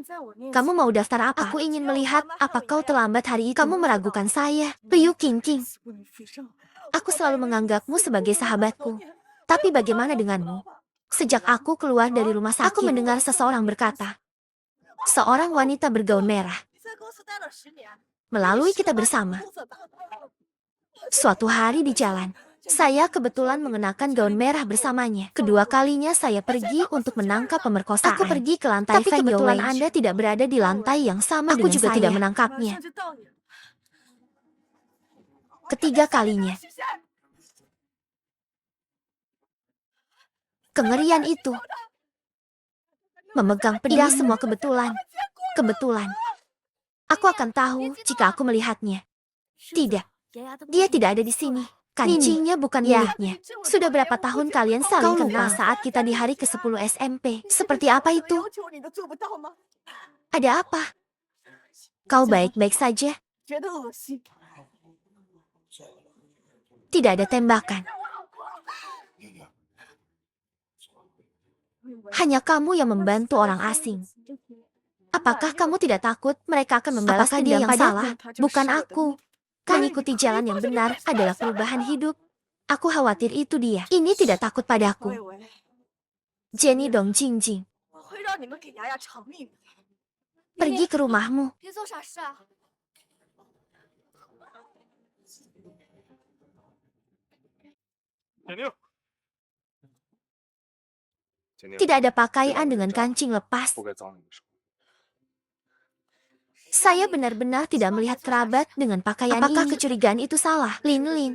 kamu mau daftar apa? Aku ingin melihat apa kau terlambat hari itu. Kamu meragukan saya. Liu Qingqing. Aku selalu menganggapmu sebagai sahabatku. Tapi bagaimana denganmu? Sejak aku keluar dari rumah sakit, aku mendengar seseorang berkata, seorang wanita bergaun merah melalui kita bersama. Suatu hari di jalan, saya kebetulan mengenakan gaun merah bersamanya. Kedua kalinya saya pergi untuk menangkap pemerkosaan. Aku pergi ke lantai Feng Youwei. Tapi kebetulan Anda tidak berada di lantai yang sama dengan saya. Aku juga tidak menangkapnya. Ketiga kalinya. Kengerian itu. Memegang pedang semua kebetulan. Kebetulan. Aku akan tahu jika aku melihatnya. Tidak. Dia tidak ada di sini. Kancingnya bukan miliknya. Sudah berapa tahun kalian saling kenal saat kita di hari ke-10 SMP? Seperti apa itu? Ada apa? Kau baik-baik saja? Tidak ada tembakan. Hanya kamu yang membantu orang asing. Apakah kamu tidak takut mereka akan membalas dendam padaku? Bukan aku. Mengikuti jalan yang benar adalah perubahan hidup. Aku khawatir itu dia. Ini tidak takut padaku. Jenny Dong Jingjing. Pergi ke rumahmu. Tidak ada pakaian dengan kancing lepas. Saya benar-benar tidak melihat kerabat dengan pakaian ini. Apakah kecurigaan itu salah? Lin Lin,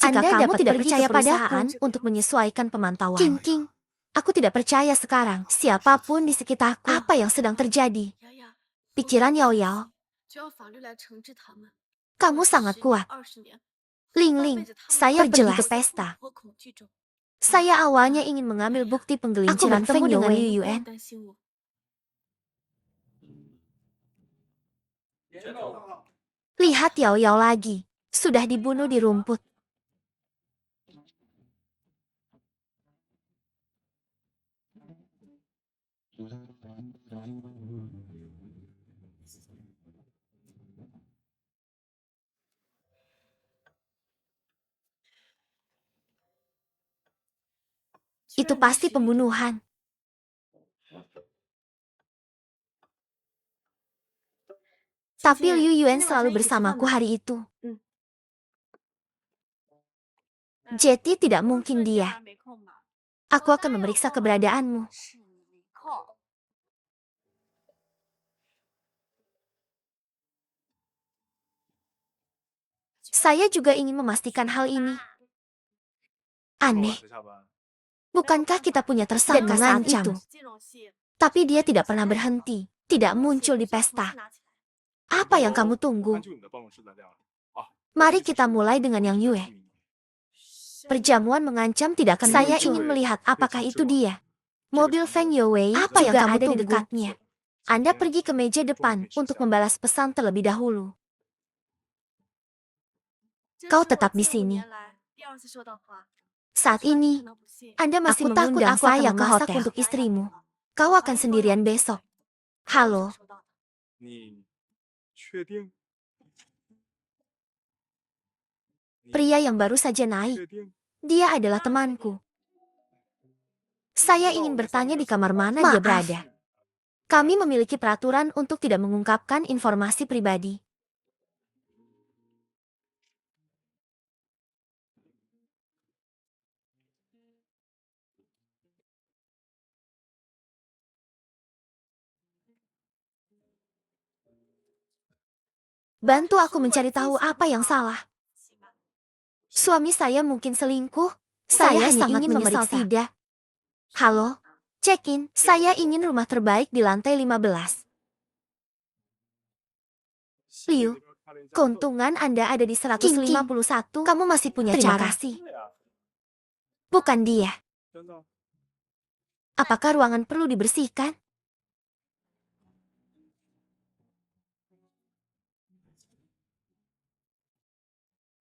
jika kamu tidak percaya padaku untuk menyesuaikan pemantauan. King, aku tidak percaya sekarang. Siapapun di sekitarku, apa yang sedang terjadi? Pikiran Yao Yao. Kamu sangat kuat. Ling, saya pergi ke pesta. Saya awalnya ingin mengambil bukti penggelinciran Feng dengan Liu Yuan. Lihat Yao Yao lagi. Sudah dibunuh di rumput. Itu pasti pembunuhan. Tapi Liu Yuan selalu bersamaku hari itu. Jetty tidak mungkin dia. Aku akan memeriksa keberadaanmu. Saya juga ingin memastikan hal ini. Aneh. Bukankah kita punya tersangka saat itu? Tapi dia tidak pernah berhenti. Tidak muncul di pesta. Apa yang kamu tunggu? Mari kita mulai dengan Yang Yue. Perjamuan mengancam tidak akan muncul. Saya ingin melihat apakah itu dia. Mobil Feng Youwei apa yang kamu ada di dekatnya. Anda pergi ke meja depan untuk membalas pesan terlebih dahulu. Kau tetap di sini. Saat ini, Anda masih mengundang saya ke hotel untuk istrimu. Kau akan sendirian besok. Halo. Pria yang baru saja naik. Dia adalah temanku. Saya ingin bertanya di kamar mana dia berada. Kami memiliki peraturan untuk tidak mengungkapkan informasi pribadi. Bantu aku mencari tahu apa yang salah. Suami saya mungkin selingkuh. Saya hanya sangat ingin menyesal memeriksa. tidak. Halo, check-in. Saya ingin rumah terbaik di lantai 15. Liu, keuntungan Anda ada di 151. Kamu masih punya Terima cara. kasih. Bukan dia. Apakah ruangan perlu dibersihkan?